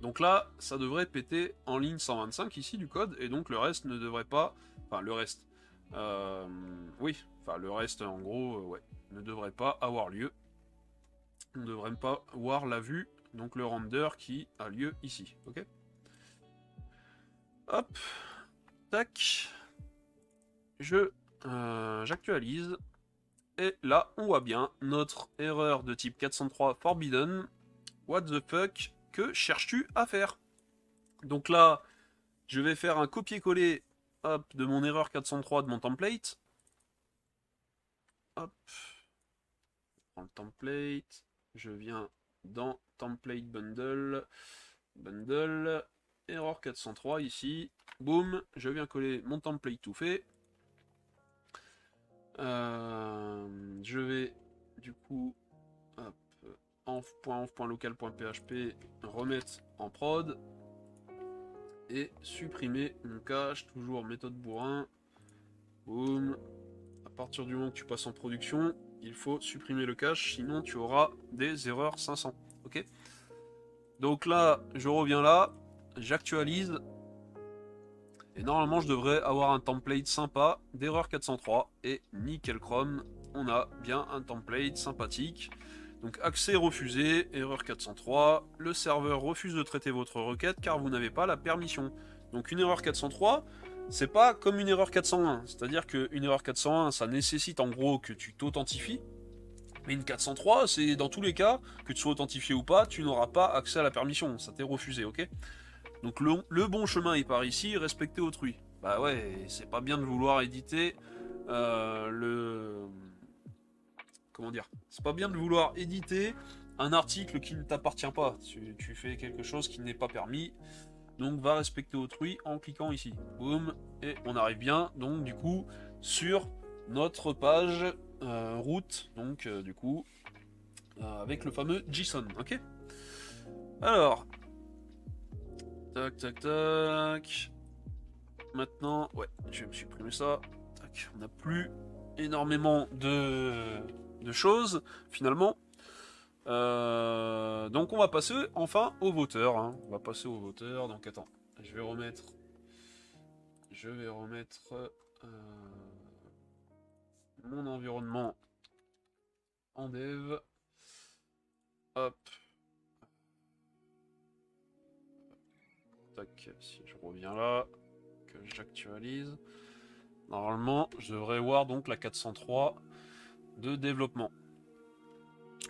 Donc là, ça devrait péter en ligne 125 ici du code, et donc le reste ne devrait pas... Enfin, le reste... oui, enfin le reste en gros, ouais, ne devrait pas avoir lieu. On ne devrait pas voir la vue, donc le render qui a lieu ici, ok. Hop, tac, j'actualise, et là on voit bien notre erreur de type 403 forbidden. What the fuck, que cherches-tu à faire? Donc là, je vais faire un copier-coller de mon erreur 403 de mon template. Hop, je prends le template, je viens dans template bundle, erreur 403 ici, boum, je viens coller mon template tout fait. Je vais du coup env.env.local.php remettre en prod et supprimer mon cache, toujours méthode bourrin. Boum. À partir du moment que tu passes en production, il faut supprimer le cache, sinon tu auras des erreurs 500. Ok. Donc là, je reviens là, j'actualise. Et normalement, je devrais avoir un template sympa d'erreur 403. Et nickel chrome, on a bien un template sympathique. Donc accès refusé, erreur 403. Le serveur refuse de traiter votre requête car vous n'avez pas la permission. Donc une erreur 403, c'est pas comme une erreur 401. C'est-à-dire qu'une erreur 401, ça nécessite en gros que tu t'authentifies. Mais une 403, c'est dans tous les cas, que tu sois authentifié ou pas, tu n'auras pas accès à la permission. Ça t'est refusé, ok? Donc le bon chemin est par ici, respecter autrui. Bah ouais, c'est pas bien de vouloir éditer comment dire? C'est pas bien de vouloir éditer un article qui ne t'appartient pas. Tu fais quelque chose qui n'est pas permis. Donc va respecter autrui en cliquant ici. Boum. Et on arrive bien, donc du coup, sur notre page route. Donc du coup, avec le fameux JSON. Ok. Alors, tac, tac, tac. Maintenant, ouais, je vais me supprimer ça. Tac, on n'a plus énormément de choses, finalement. Donc on va passer enfin au voteur. Hein. On va passer au voteur. Donc attends, je vais remettre... mon environnement en dev. Hop. Tac, si je reviens là, que j'actualise. Normalement, je devrais voir donc la 403 de développement.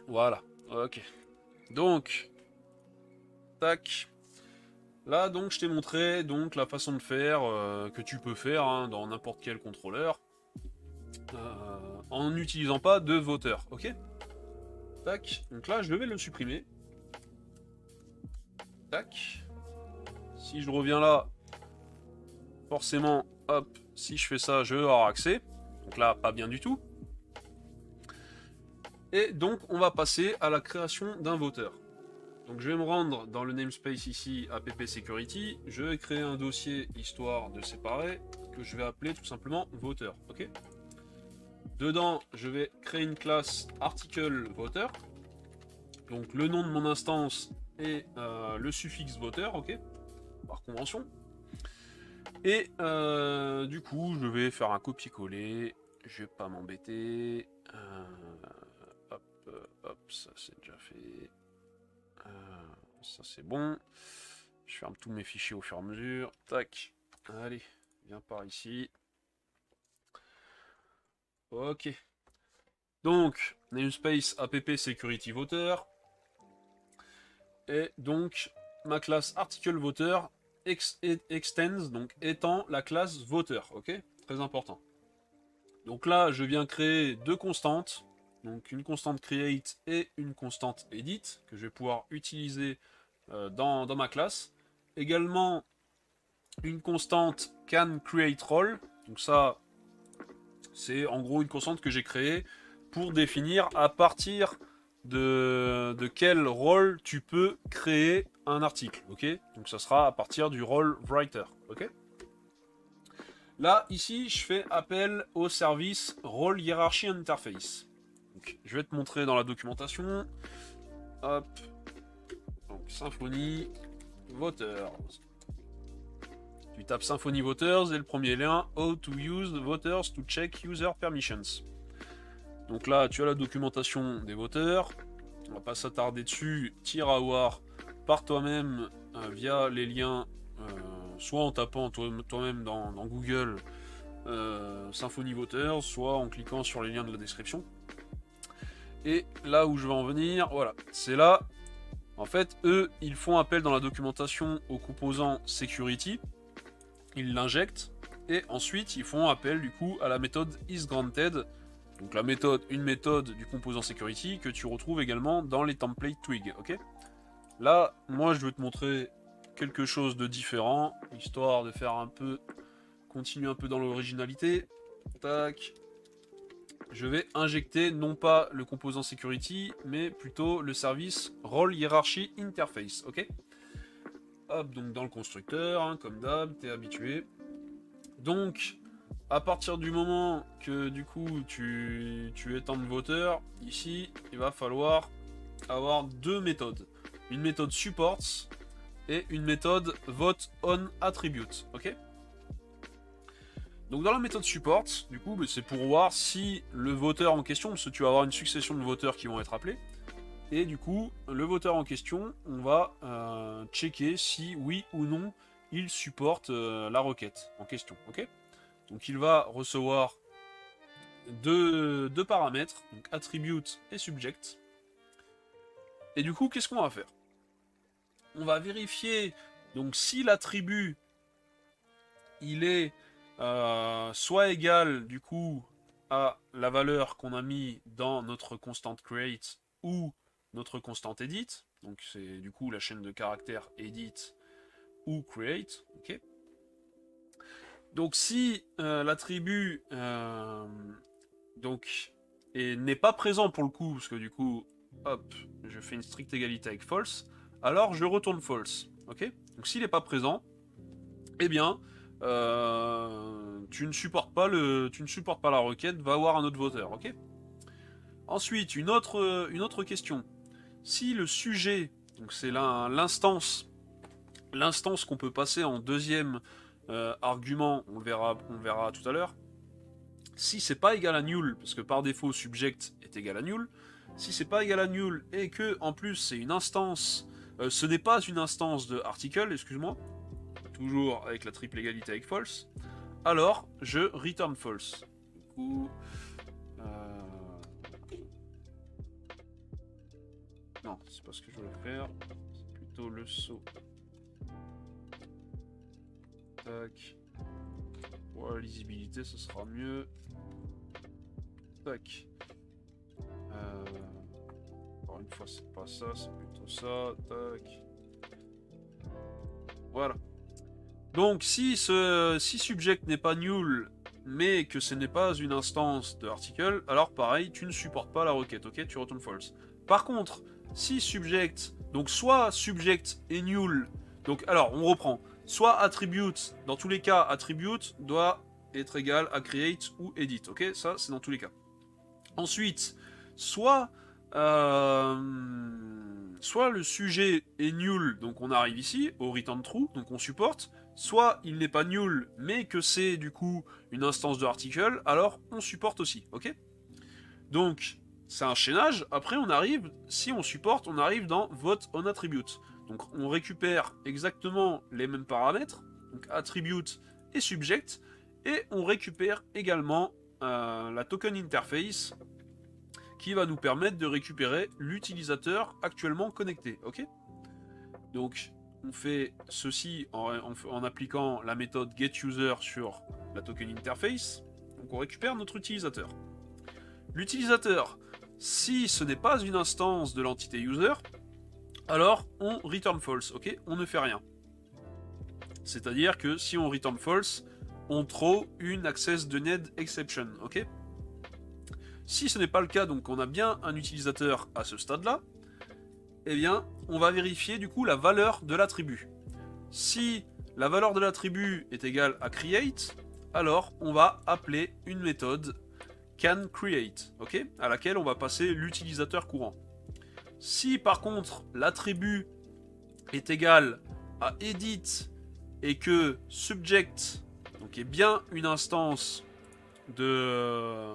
Voilà, ok. Donc, tac. Là, donc, je t'ai montré donc la façon de faire que tu peux faire hein, dans n'importe quel contrôleur en n'utilisant pas de voteur, ok. Tac. Donc là, je vais le supprimer. Tac. Si je reviens là, forcément, hop, si je fais ça, je vais avoir accès. Donc là, pas bien du tout. Et donc, on va passer à la création d'un voteur. Donc je vais me rendre dans le namespace ici, app security, je vais créer un dossier histoire de séparer, que je vais appeler tout simplement voteur, ok. Dedans, je vais créer une classe article voteur, donc le nom de mon instance et le suffixe voteur, ok, par convention. Et du coup, je vais faire un copier-coller, je vais pas m'embêter, hop, ça c'est déjà fait. Ça c'est bon. Je ferme tous mes fichiers au fur et à mesure. Tac. Allez, viens par ici. Ok. Donc, namespace app security voter. Et donc, ma classe article voter extends, donc étend la classe voter. Ok. Très important. Donc là, je viens créer deux constantes. Donc une constante create et une constante edit que je vais pouvoir utiliser dans ma classe. Également une constante can create role. Donc ça, c'est en gros une constante que j'ai créée pour définir à partir de quel rôle tu peux créer un article. Ok. Donc ça sera à partir du role writer. Ok. Là, ici, je fais appel au service role hierarchy interface. Donc, je vais te montrer dans la documentation. Hop. Donc, Symfony Voters. Tu tapes Symfony Voters et le premier lien, How to use voters to check user permissions. Donc là, tu as la documentation des voteurs. On va pas s'attarder dessus. Tire à voir par toi-même via les liens, soit en tapant toi-même dans Google Symfony Voters, soit en cliquant sur les liens de la description. Et là où je vais en venir, voilà, c'est là. En fait, eux, ils font appel dans la documentation au composant security. Ils l'injectent. Et ensuite, ils font appel du coup à la méthode isGranted. Donc la méthode, une méthode du composant security que tu retrouves également dans les templates Twig. Ok. Là, moi, je veux te montrer quelque chose de différent, histoire de faire un peu, continuer un peu dans l'originalité. Tac. Je vais injecter non pas le composant security, mais plutôt le service role hierarchy interface, ok. Hop, donc dans le constructeur, hein, comme d'hab, t'es habitué. Donc, à partir du moment que du coup tu étends le voteur, ici, il va falloir avoir deux méthodes. Une méthode supports et une méthode vote on attribute, ok. Donc dans la méthode support, du coup, c'est pour voir si le voteur en question, parce que tu vas avoir une succession de voteurs qui vont être appelés, et du coup, le voteur en question, on va checker si oui ou non il supporte la requête en question, ok. Donc il va recevoir deux paramètres, donc attribute et subject. Et du coup, qu'est-ce qu'on va faire? On va vérifier donc si l'attribut il est soit égal du coup à la valeur qu'on a mis dans notre constante create ou notre constante edit, donc c'est du coup la chaîne de caractères edit ou create, ok. Donc si l'attribut donc n'est pas présent pour le coup, parce que du coup, hop, je fais une stricte égalité avec false, alors je retourne false, ok. Donc s'il n'est pas présent, eh bien tu ne supportes pas la requête, va avoir un autre voteur, ok. Ensuite, une autre question. Si le sujet, donc c'est l'instance qu'on peut passer en deuxième argument, on le verra tout à l'heure. Si c'est pas égal à nul, parce que par défaut subject est égal à nul, si c'est pas égal à nul et que en plus c'est une instance, ce n'est pas une instance de article, excuse-moi, toujours avec la triple égalité avec false, alors je return false. Du coup, non, c'est pas ce que je voulais faire, c'est plutôt le saut. Tac. Pour la lisibilité, ce sera mieux. Tac. Encore une fois, c'est pas ça, c'est plutôt ça. Tac. Voilà. Donc, si subject n'est pas nul, mais que ce n'est pas une instance de article, alors pareil, tu ne supportes pas la requête, ok? Tu retournes false. Par contre, si subject, donc soit subject est nul, donc alors on reprend, soit attribute, dans tous les cas, attribute doit être égal à create ou edit, ok? Ça, c'est dans tous les cas. Ensuite, soit le sujet est nul, donc on arrive ici, au return true, donc on supporte, soit il n'est pas nul, mais que c'est du coup une instance de article, alors on supporte aussi, ok? Donc, c'est un chaînage, après on arrive, si on supporte, on arrive dans vote on attribute. Donc on récupère exactement les mêmes paramètres, donc attribute et subject, et on récupère également la token interface qui va nous permettre de récupérer l'utilisateur actuellement connecté, ok? Donc on fait ceci en appliquant la méthode getUser sur la token interface, donc on récupère notre utilisateur. L'utilisateur, si ce n'est pas une instance de l'entité user, alors on return false, ok? On ne fait rien. C'est-à-dire que si on return false, on throw une access denied exception, ok? Si ce n'est pas le cas, donc on a bien un utilisateur à ce stade-là, eh bien, on va vérifier du coup la valeur de l'attribut. Si la valeur de l'attribut est égale à create, alors on va appeler une méthode canCreate, ok, à laquelle on va passer l'utilisateur courant. Si par contre l'attribut est égal à edit et que subject donc est bien une instance de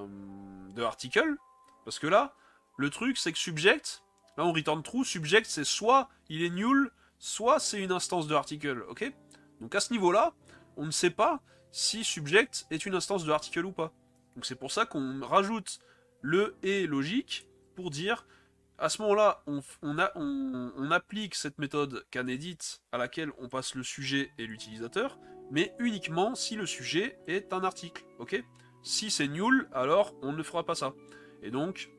article, parce que là le truc c'est que subject, là on return true, subject c'est soit il est nul, soit c'est une instance de article, ok? Donc à ce niveau là on ne sait pas si subject est une instance de article ou pas. Donc c'est pour ça qu'on rajoute le et logique pour dire à ce moment-là on applique cette méthode canEdit à laquelle on passe le sujet et l'utilisateur, mais uniquement si le sujet est un article, ok? Si c'est nul, alors on ne fera pas ça. Et donc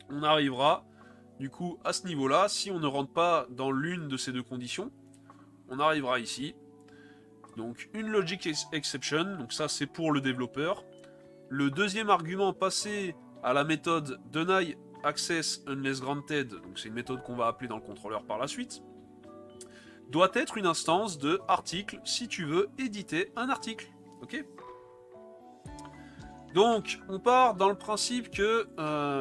on arrivera du coup à ce niveau-là, si on ne rentre pas dans l'une de ces deux conditions, on arrivera ici. Donc une logic exception, donc ça c'est pour le développeur. Le deuxième argument passé à la méthode deny access unless granted, donc c'est une méthode qu'on va appeler dans le contrôleur par la suite, doit être une instance de article si tu veux éditer un article. Ok? Donc on part dans le principe que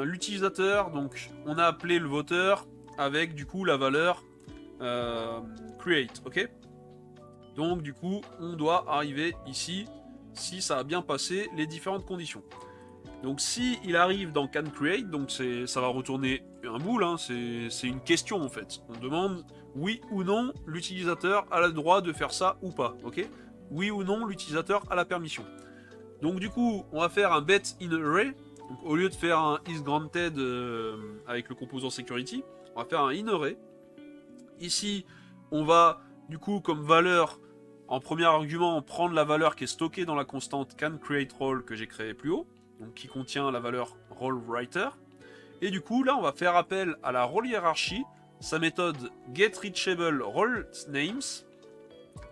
l'utilisateur, donc on a appelé le voteur avec du coup la valeur create. Ok? Donc du coup on doit arriver ici si ça a bien passé les différentes conditions. Donc si il arrive dans canCreate, donc ça va retourner un bool, hein, c'est une question en fait. On demande oui ou non l'utilisateur a le droit de faire ça ou pas, ok? Oui ou non l'utilisateur a la permission. Donc du coup on va faire un bet in array, donc au lieu de faire un isGranted avec le composant security, on va faire un in array. Ici on va du coup comme valeur, en premier argument, prendre la valeur qui est stockée dans la constante canCreateRole que j'ai créée plus haut, donc qui contient la valeur roleWriter. Et du coup, là, on va faire appel à la role hierarchy, sa méthode getReachAbleRoleNames,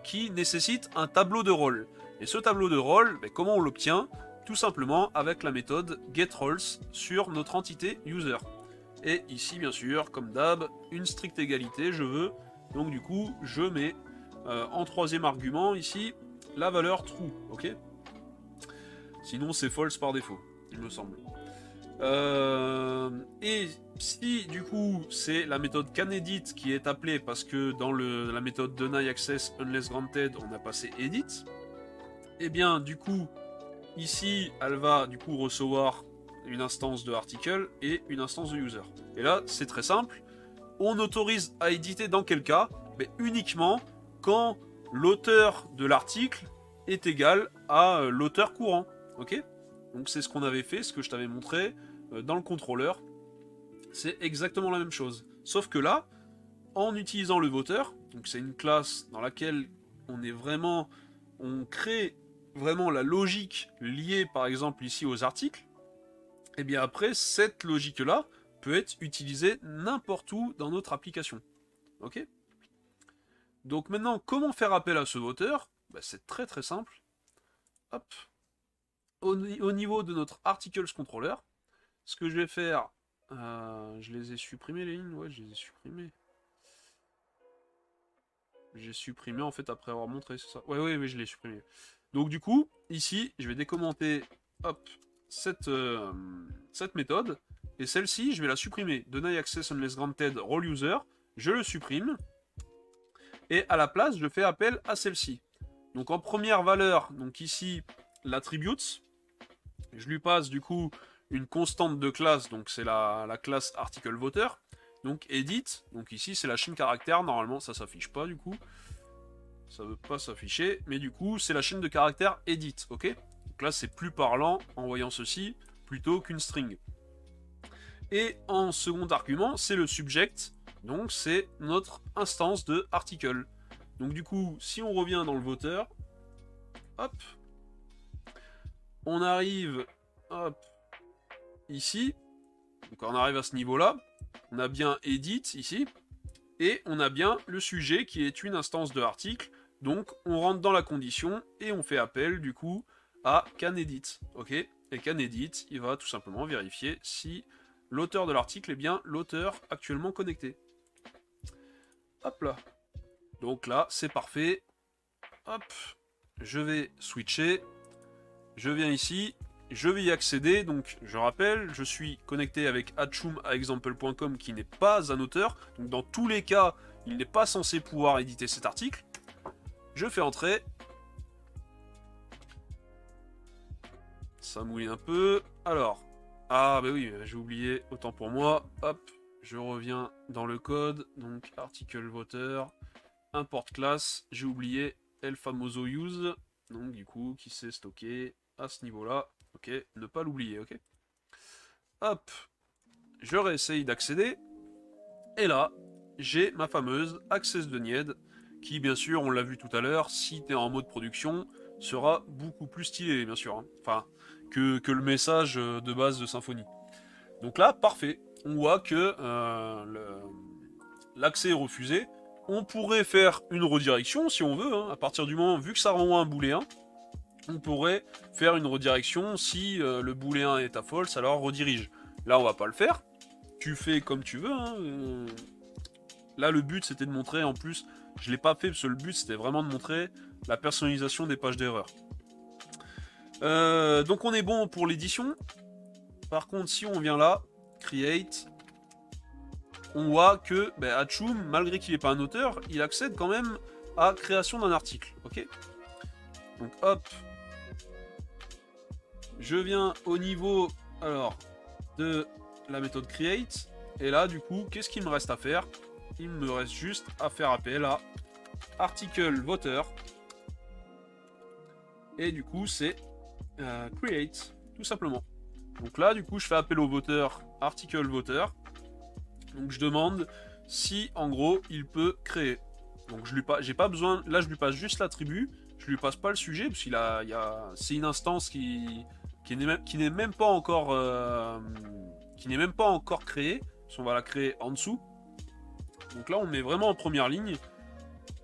qui nécessite un tableau de rôle. Et ce tableau de rôle, comment on l'obtient? Tout simplement avec la méthode getRoles sur notre entité user. Et ici, bien sûr, comme d'hab, une stricte égalité, je veux. Donc du coup, je mets en troisième argument ici la valeur true, ok? Sinon c'est false par défaut, il me semble. Et si du coup c'est la méthode canEdit qui est appelée parce que dans la méthode deny access unless granted on a passé edit, et bien du coup Ici, elle va du coup recevoir une instance de article et une instance de user. Et là, c'est très simple. On autorise à éditer dans quel cas? Mais uniquement quand l'auteur de l'article est égal à l'auteur courant. Ok? Donc c'est ce qu'on avait fait, ce que je t'avais montré dans le contrôleur. C'est exactement la même chose. Sauf que là, en utilisant le voteur, donc c'est une classe dans laquelle on crée vraiment la logique liée par exemple ici aux articles, et bien après cette logique là peut être utilisée n'importe où dans notre application. Ok? Donc maintenant, comment faire appel à ce voteur? Bah, c'est très très simple. Hop. Au niveau de notre articles controller, ce que je vais faire, je les ai supprimés les lignes, ouais je les ai supprimés. J'ai supprimé en fait après avoir montré, c'est ça? Ouais, mais je l'ai supprimé. Donc du coup, ici, je vais décommenter hop, cette méthode. Et celle-ci, je vais la supprimer. Deny access unless granted role user. Je le supprime. Et à la place, je fais appel à celle-ci. Donc en première valeur, donc ici, l'attribute. Je lui passe du coup une constante de classe, donc c'est la classe article voter. Donc edit, donc ici c'est la chaîne caractère, normalement ça s'affiche pas du coup. Ça veut pas s'afficher, mais du coup c'est la chaîne de caractère edit, ok? Donc là c'est plus parlant en voyant ceci, plutôt qu'une string. Et en second argument, c'est le subject, donc c'est notre instance de article. Donc du coup, si on revient dans le voteur, hop, on arrive, hop, ici, donc on arrive à ce niveau-là, on a bien edit ici, et on a bien le sujet qui est une instance de article, donc on rentre dans la condition et on fait appel du coup à canEdit, ok? Et canEdit, il va tout simplement vérifier si l'auteur de l'article est bien l'auteur actuellement connecté. Hop là. Donc là, c'est parfait. Hop, je vais switcher, je viens ici, je vais y accéder, donc je rappelle, je suis connecté avec atchoum@example.com qui n'est pas un auteur, donc dans tous les cas, il n'est pas censé pouvoir éditer cet article. Je fais entrer. Ça mouille un peu. Alors, ah bah oui, j'ai oublié, autant pour moi. Hop, je reviens dans le code, donc article voter, import class, j'ai oublié el famoso use, donc du coup, qui s'est stocké à ce niveau-là. Ok, ne pas l'oublier, ok. Hop, je réessaye d'accéder. Et là, j'ai ma fameuse access denied, qui bien sûr, on l'a vu tout à l'heure, si tu es en mode production, sera beaucoup plus stylé, bien sûr. Hein. Enfin, que le message de base de Symfony. Donc là, parfait. On voit que l'accès est refusé. On pourrait faire une redirection si on veut, hein, à partir du moment, vu que ça renvoie un booléen, on pourrait faire une redirection si le booléen est à false, alors redirige. Là, on va pas le faire. Tu fais comme tu veux. Hein, Là, le but, c'était de montrer, en plus, je l'ai pas fait parce que le but, c'était vraiment de montrer la personnalisation des pages d'erreur. Donc on est bon pour l'édition. Par contre, si on vient là, create, on voit que Atchoum, malgré qu'il n'est pas un auteur, il accède quand même à création d'un article. Ok. Donc hop, je viens au niveau alors de la méthode create, et là du coup, qu'est-ce qu'il me reste à faire? Il me reste juste à faire appel à article voter, et du coup c'est create, tout simplement. Donc là, du coup, je fais appel au voteur article voter. Donc je demande si, en gros, il peut créer. Donc j'ai pas besoin. Là, je lui passe juste l'attribut. Je lui passe pas le sujet parce c'est une instance qui n'est même pas encore créée. Parce qu'on va la créer en dessous. Donc là, on met vraiment en première ligne.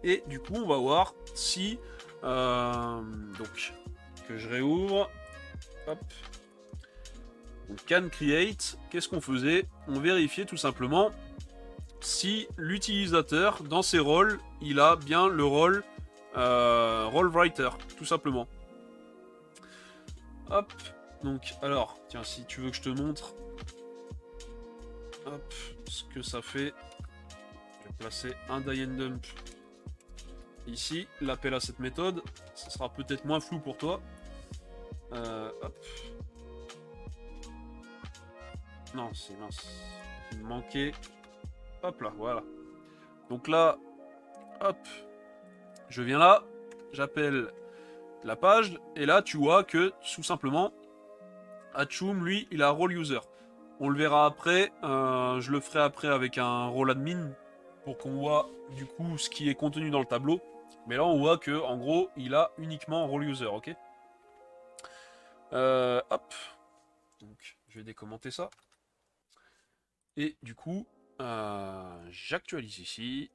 Et du coup, on va voir si donc que je réouvre. Hop. Donc can create, qu'est-ce qu'on faisait? On vérifiait tout simplement si l'utilisateur, dans ses rôles, il a bien le rôle role writer, tout simplement. Hop, donc alors, tiens, si tu veux que je te montre hop, ce que ça fait, je vais placer un die and dump ici, l'appel à cette méthode, ça sera peut-être moins flou pour toi. Hop. Non, c'est mince. Il me manquait. Hop là, voilà. Donc là, hop. Je viens là, j'appelle la page, et là tu vois que, tout simplement, Hachoum, lui, il a role user. On le verra après, je le ferai après avec un role admin, pour qu'on voit du coup ce qui est contenu dans le tableau. Mais là on voit que en gros il a uniquement role user, ok. Hop. Donc je vais décommenter ça. Et du coup, j'actualise ici.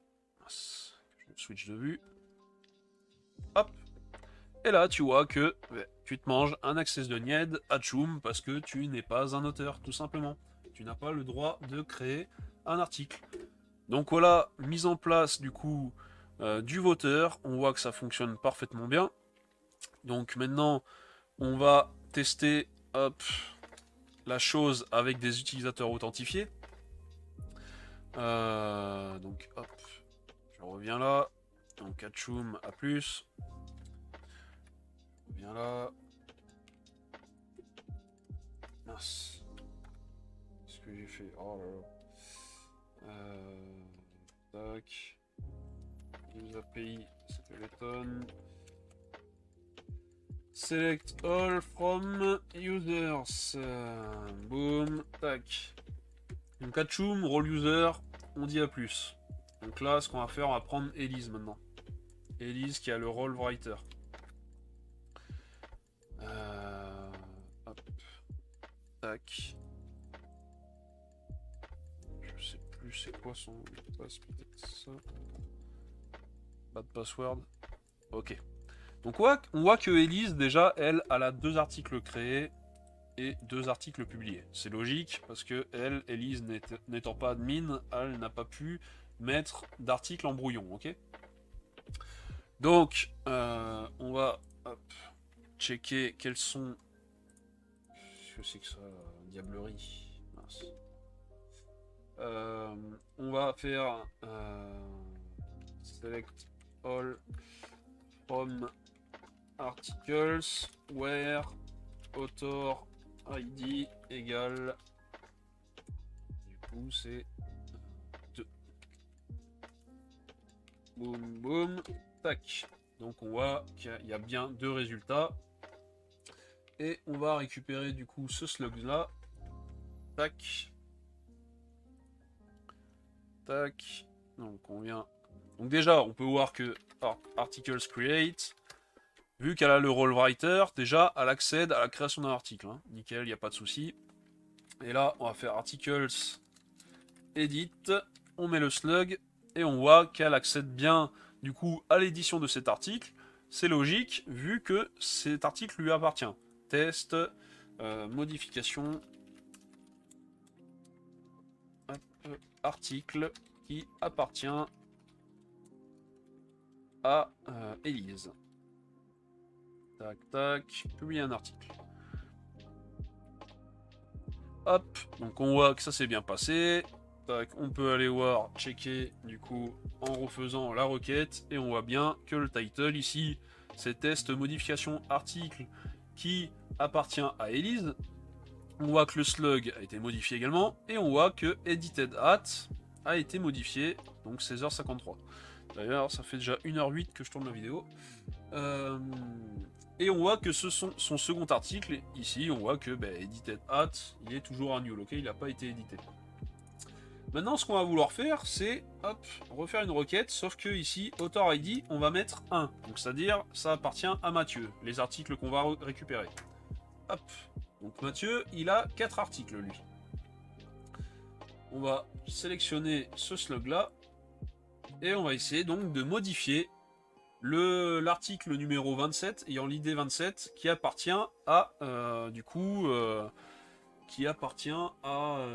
Je switch de vue. Hop. Et là tu vois que tu te manges un access de Nied Hachoum parce que tu n'es pas un auteur, tout simplement. Tu n'as pas le droit de créer un article. Donc voilà, mise en place du coup du voteur. On voit que ça fonctionne parfaitement bien. Donc maintenant, on va tester hop, la chose avec des utilisateurs authentifiés. Donc hop, je reviens là. Donc Hachoum A+. Je reviens là. Mince. Qu'est-ce que j'ai fait? Oh là là. Tac. Use API skeleton. Select all from users. Boom. Tac. Donc Hachoum, role user, on dit A+. Donc là, ce qu'on va faire, on va prendre Elise maintenant. Elise qui a le role writer. Hop. Tac. Je sais plus c'est quoi son passe, peut-être ça. Pas de password. Ok. Donc on voit que Elise, déjà, elle a 2 articles créés et 2 articles publiés. C'est logique, parce que elle, Elise, n'étant pas admin, elle n'a pas pu mettre d'articles en brouillon, ok. Donc, on va hop, checker quels sont... Qu'est-ce que c'est que ça, diablerie. Mince. On va faire select all from articles where author ID égale, du coup c'est 2. Boum boum, tac. Donc on voit qu'il y a bien 2 résultats. Et on va récupérer du coup ce slug là. Tac. Tac. Donc on vient. Donc déjà on peut voir que articles create. Vu qu'elle a le role writer, déjà, elle accède à la création d'un article. Hein. Nickel, il n'y a pas de souci. Et là, on va faire articles, edit, on met le slug, et on voit qu'elle accède bien, du coup, à l'édition de cet article. C'est logique, vu que cet article lui appartient. Test, modification, article qui appartient à Elise. Tac, tac, publier un article. Hop, donc on voit que ça s'est bien passé. Tac, on peut aller voir, checker du coup en refaisant la requête. Et on voit bien que le title ici, c'est test modification article qui appartient à Elise. On voit que le slug a été modifié également. Et on voit que edited at a été modifié, donc 16h53. D'ailleurs, ça fait déjà 1h08 que je tourne la vidéo. Et on voit que ce sont son second article. Ici, on voit que edited at, il est toujours un nul, ok, il n'a pas été édité. Maintenant, ce qu'on va vouloir faire, c'est refaire une requête, sauf que ici, author ID, on va mettre 1. Donc, c'est-à-dire, ça appartient à Mathieu, les articles qu'on va récupérer. Hop. Donc, Mathieu, il a 4 articles, lui. On va sélectionner ce slug-là. Et on va essayer donc de modifier l'article numéro 27 ayant l'ID 27 qui appartient à du coup qui appartient à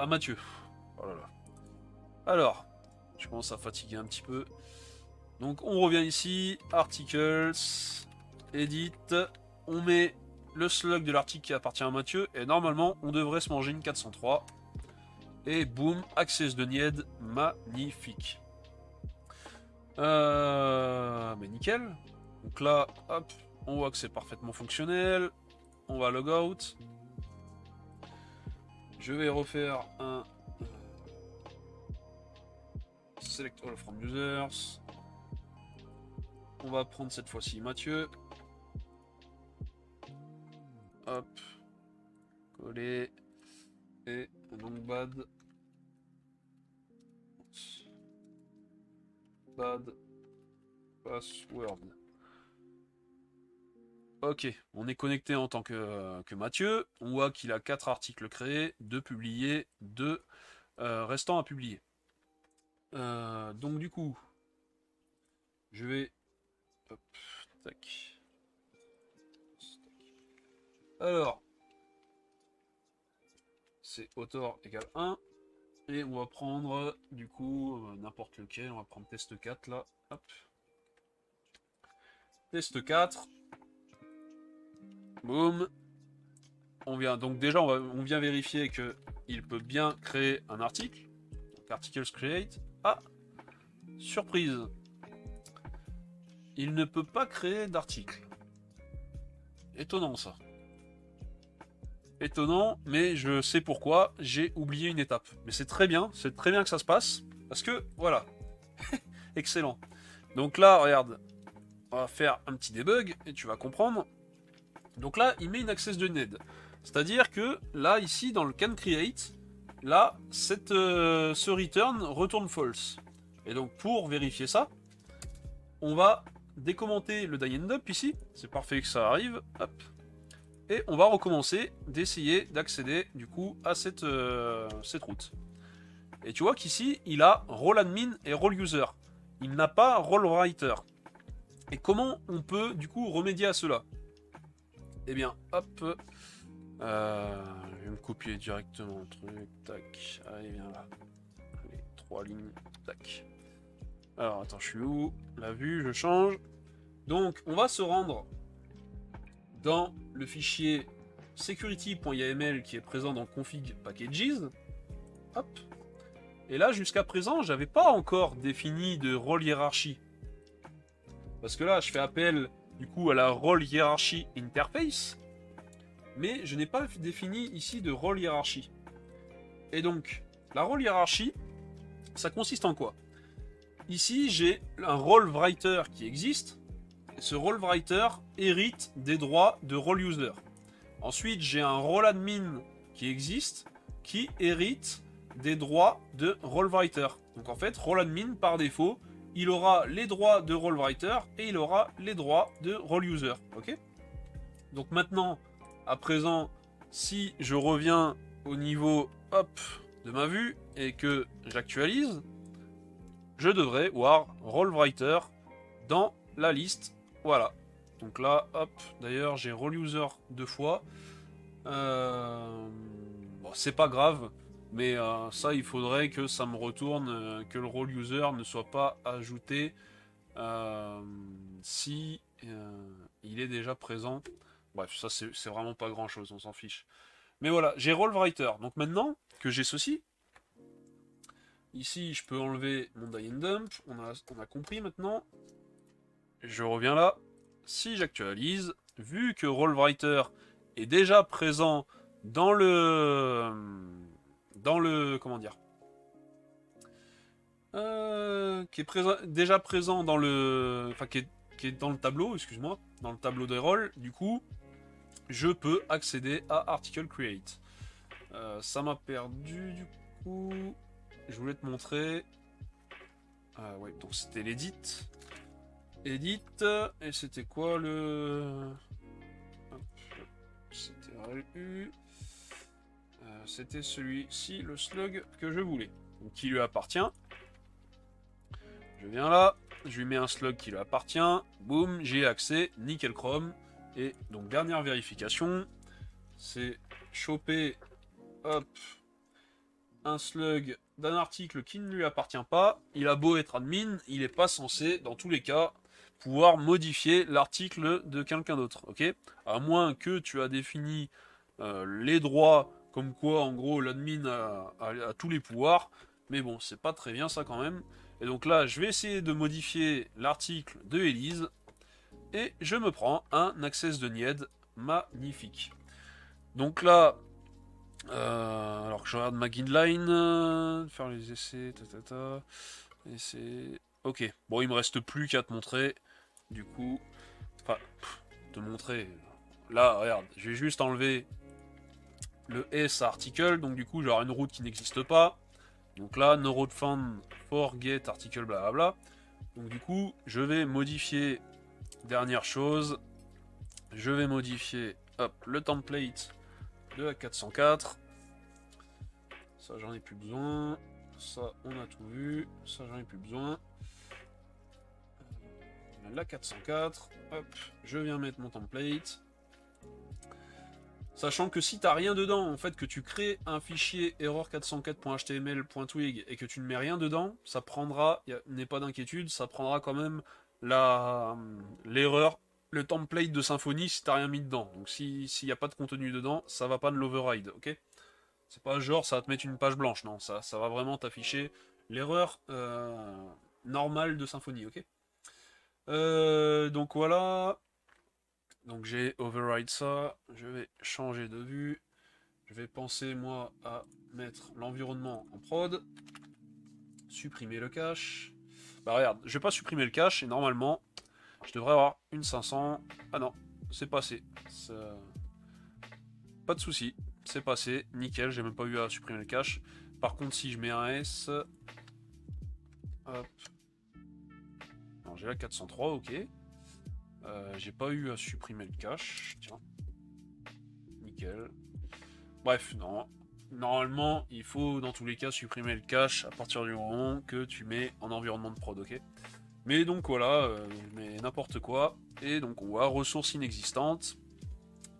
Mathieu. Oh là là. Alors, je commence à fatiguer un petit peu. Donc on revient ici, articles, edit, on met le slug de l'article qui appartient à Mathieu et normalement on devrait se manger une 403. Et boum, access de Nied, magnifique. Mais nickel. Donc là, hop, on voit que c'est parfaitement fonctionnel. On va logout. Je vais refaire un select all from users. On va prendre cette fois-ci Mathieu. Hop. Coller. Et donc bad. Bad. Password. Ok, on est connecté en tant que Mathieu. On voit qu'il a 4 articles créés, 2 publiés, 2 restants à publier. Donc du coup, je vais... Hop, tac. Alors, c'est author égale 1. Et on va prendre, du coup, n'importe lequel. On va prendre test 4 là. Hop. Test 4. Boum. On vient, donc déjà, on vient vérifier qu'il peut bien créer un article. Donc, articles create. Ah, surprise. Il ne peut pas créer d'article. Étonnant ça. Étonnant, mais je sais pourquoi. J'ai oublié une étape. Mais c'est très bien que ça se passe. Parce que, voilà. Excellent. Donc là, regarde. On va faire un petit debug et tu vas comprendre. Donc là, il met une access denied. C'est-à-dire que là, ici, dans le can create, là, ce return retourne false. Et donc, pour vérifier ça, on va décommenter le die end up ici. C'est parfait que ça arrive. Hop. Et on va recommencer d'essayer d'accéder, du coup, à cette route. Et tu vois qu'ici, il a role admin et role user. Il n'a pas role writer. Et comment on peut, du coup, remédier à cela? Eh bien, hop, je vais me copier directement le truc, tac, allez, viens là. Allez, 3 lignes, tac. Alors, attends, je suis où? La vue, je change. Donc, on va se rendre dans le fichier security.yml qui est présent dans config packages. Hop. Et là, jusqu'à présent, j'avais pas encore défini de role hiérarchie. Parce que là, je fais appel du coup à la role hierarchy interface, mais je n'ai pas défini ici de role hiérarchie. Et donc, la role hiérarchie, ça consiste en quoi? Ici, j'ai un role writer qui existe, et ce role writer hérite des droits de role user. Ensuite, j'ai un role admin qui existe, qui hérite des droits de role writer. Donc en fait, role admin, par défaut, il aura les droits de role writer et il aura les droits de role user. Ok? Donc maintenant, à présent, si je reviens au niveau hop, de ma vue et que j'actualise, je devrais voir role writer dans la liste. Voilà. Donc là, hop, d'ailleurs, j'ai role user 2 fois. Bon, c'est pas grave. Mais ça, il faudrait que ça me retourne, que le role user ne soit pas ajouté si il est déjà présent. Bref, ça c'est vraiment pas grand chose, on s'en fiche. Mais voilà, j'ai role writer. Donc maintenant que j'ai ceci, ici je peux enlever mon die and dump. On a compris maintenant. Je reviens là. Si j'actualise, vu que role writer est déjà présent dans le comment dire, qui est déjà présent dans le, enfin qui est dans le tableau, excuse-moi, dans le tableau des rôles, du coup, je peux accéder à article create. Ça m'a perdu du coup. Je voulais te montrer. Ouais, donc c'était l'edit. Edit, et c'était quoi le. C'était RLU. C'était celui-ci, le slug que je voulais, donc qui lui appartient. Je viens là, je lui mets un slug qui lui appartient, boum, j'ai accès, nickel chrome. Et donc dernière vérification, c'est choper, hop, un slug d'un article qui ne lui appartient pas. Il a beau être admin, il n'est pas censé, dans tous les cas, pouvoir modifier l'article de quelqu'un d'autre, ok? À moins que tu as défini les droits, comme quoi, en gros, l'admin a tous les pouvoirs. Mais bon, c'est pas très bien ça quand même. Et donc là, je vais essayer de modifier l'article de Elise. Et je me prends un access de Nied magnifique. Donc là, alors que je regarde ma guideline, faire les essais, essais. Ok, bon, il me reste plus qu'à te montrer. Du coup, enfin, te montrer. Là, regarde, je vais juste enlever le S à article, donc du coup, j'aurai une route qui n'existe pas. Donc là, no road found for get article, blablabla. Donc du coup, je vais modifier, dernière chose, je vais modifier, hop, le template de la 404. Ça, j'en ai plus besoin. Ça, on a tout vu. Ça, j'en ai plus besoin. La 404. Hop, je viens mettre mon template. Sachant que si t'as rien dedans, en fait, que tu crées un fichier error404.html.twig et que tu ne mets rien dedans, ça prendra, n'aie pas d'inquiétude, ça prendra quand même l'erreur, le template de Symfony si t'as rien mis dedans. Donc s'il n'y a pas de contenu dedans, ça va pas de l'override, ok? C'est pas genre ça va te mettre une page blanche, non, ça va vraiment t'afficher l'erreur normale de Symfony, ok? Donc voilà. Donc j'ai override ça, je vais changer de vue, je vais penser moi à mettre l'environnement en prod, supprimer le cache. Bah regarde, je vais pas supprimer le cache et normalement je devrais avoir une 500. Ah non, c'est passé. Pas de souci, c'est passé, nickel, j'ai même pas eu à supprimer le cache. Par contre si je mets un S, hop, alors j'ai la 403, ok. J'ai pas eu à supprimer le cache, tiens, nickel. Bref, non. Normalement, il faut dans tous les cas supprimer le cache à partir du moment que tu mets en environnement de prod, ok? Mais donc voilà, je mets n'importe quoi. Et donc on voit ressources inexistantes.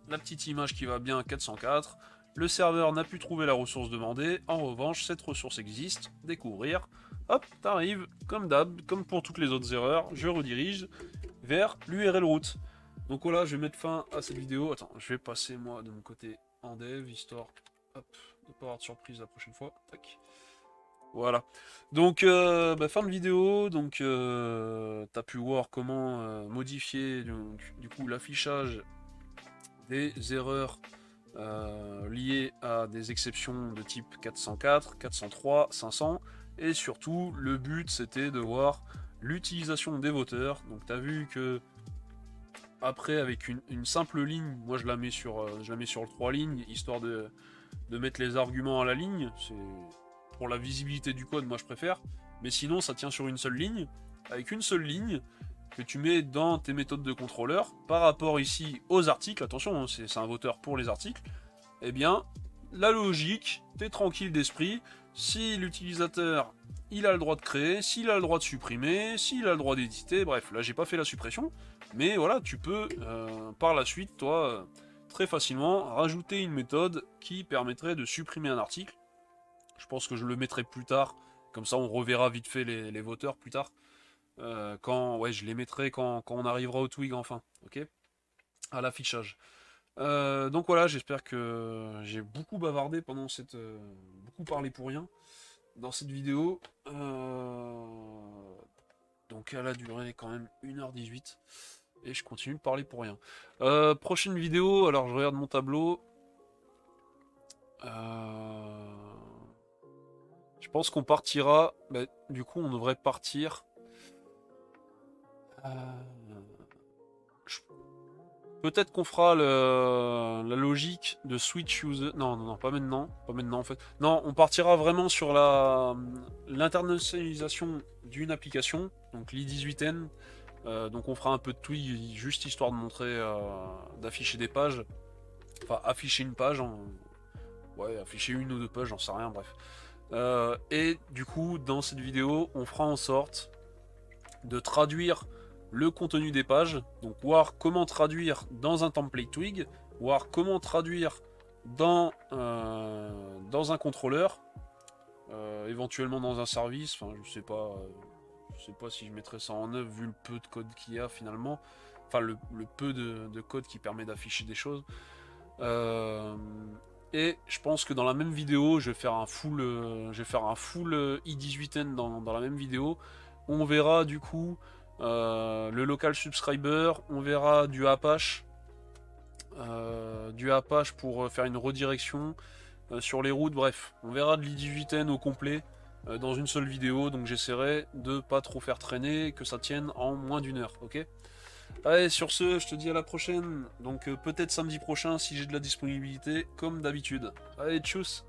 La petite image qui va bien 404. Le serveur n'a pu trouver la ressource demandée. En revanche, cette ressource existe. Découvrir. Hop, t'arrives, comme d'hab, comme pour toutes les autres erreurs, je redirige vers l'URL route. Donc voilà, je vais mettre fin à cette vidéo. Attends, je vais passer moi de mon côté en dev, histoire hop, de pas avoir de surprise la prochaine fois. Tac. Voilà. Donc, fin de vidéo. Donc, t'as pu voir comment modifier du coup l'affichage des erreurs liées à des exceptions de type 404, 403, 500. Et surtout, le but c'était de voir l'utilisation des voteurs. Donc, t'as vu que après, avec une simple ligne, moi je la mets sur le 3 lignes, histoire de mettre les arguments à la ligne. C'est pour la visibilité du code, moi je préfère. Mais sinon, ça tient sur une seule ligne. Avec une seule ligne que tu mets dans tes méthodes de contrôleur par rapport ici aux articles. Attention, hein, c'est un voteur pour les articles. Eh bien, la logique, t'es tranquille d'esprit. Si l'utilisateur il a le droit de créer, s'il a le droit de supprimer, s'il a le droit d'éditer, bref, là j'ai pas fait la suppression, mais voilà, tu peux par la suite, toi, très facilement, rajouter une méthode qui permettrait de supprimer un article. Je pense que je le mettrai plus tard, comme ça on reverra vite fait les voteurs plus tard. Ouais, je les mettrai quand on arrivera au twig enfin, ok? À l'affichage. Donc voilà, j'espère que j'ai beaucoup bavardé pendant cette... beaucoup parlé pour rien dans cette vidéo. Donc elle a duré quand même 1h18. Et je continue de parler pour rien. Prochaine vidéo, alors je regarde mon tableau. Je pense qu'on partira... Bah, du coup, on devrait partir... Peut-être qu'on fera la logique de switch user. Non, non, non, pas maintenant. Pas maintenant en fait. Non, on partira vraiment sur l'internationalisation d'une application, donc l'i18n. Donc on fera un peu de twig, juste histoire de montrer, d'afficher des pages. Enfin, afficher une page. Ouais, afficher une ou deux pages, j'en sais rien, bref. Et du coup, dans cette vidéo, on fera en sorte de traduire le contenu des pages, donc voir comment traduire dans un template twig, voir comment traduire dans un contrôleur, éventuellement dans un service, enfin je sais pas si je mettrai ça en œuvre vu le peu de code qu'il y a finalement, enfin le peu de code qui permet d'afficher des choses. Et je pense que dans la même vidéo, je vais faire un full, i18N dans la même vidéo. On verra du coup le local subscriber, on verra du Apache pour faire une redirection sur les routes. Bref, on verra de l'i18N au complet dans une seule vidéo. Donc j'essaierai de pas trop faire traîner, que ça tienne en moins d'une heure, ok? Allez, sur ce, je te dis à la prochaine. Donc peut-être samedi prochain si j'ai de la disponibilité, comme d'habitude. Allez, tchuss!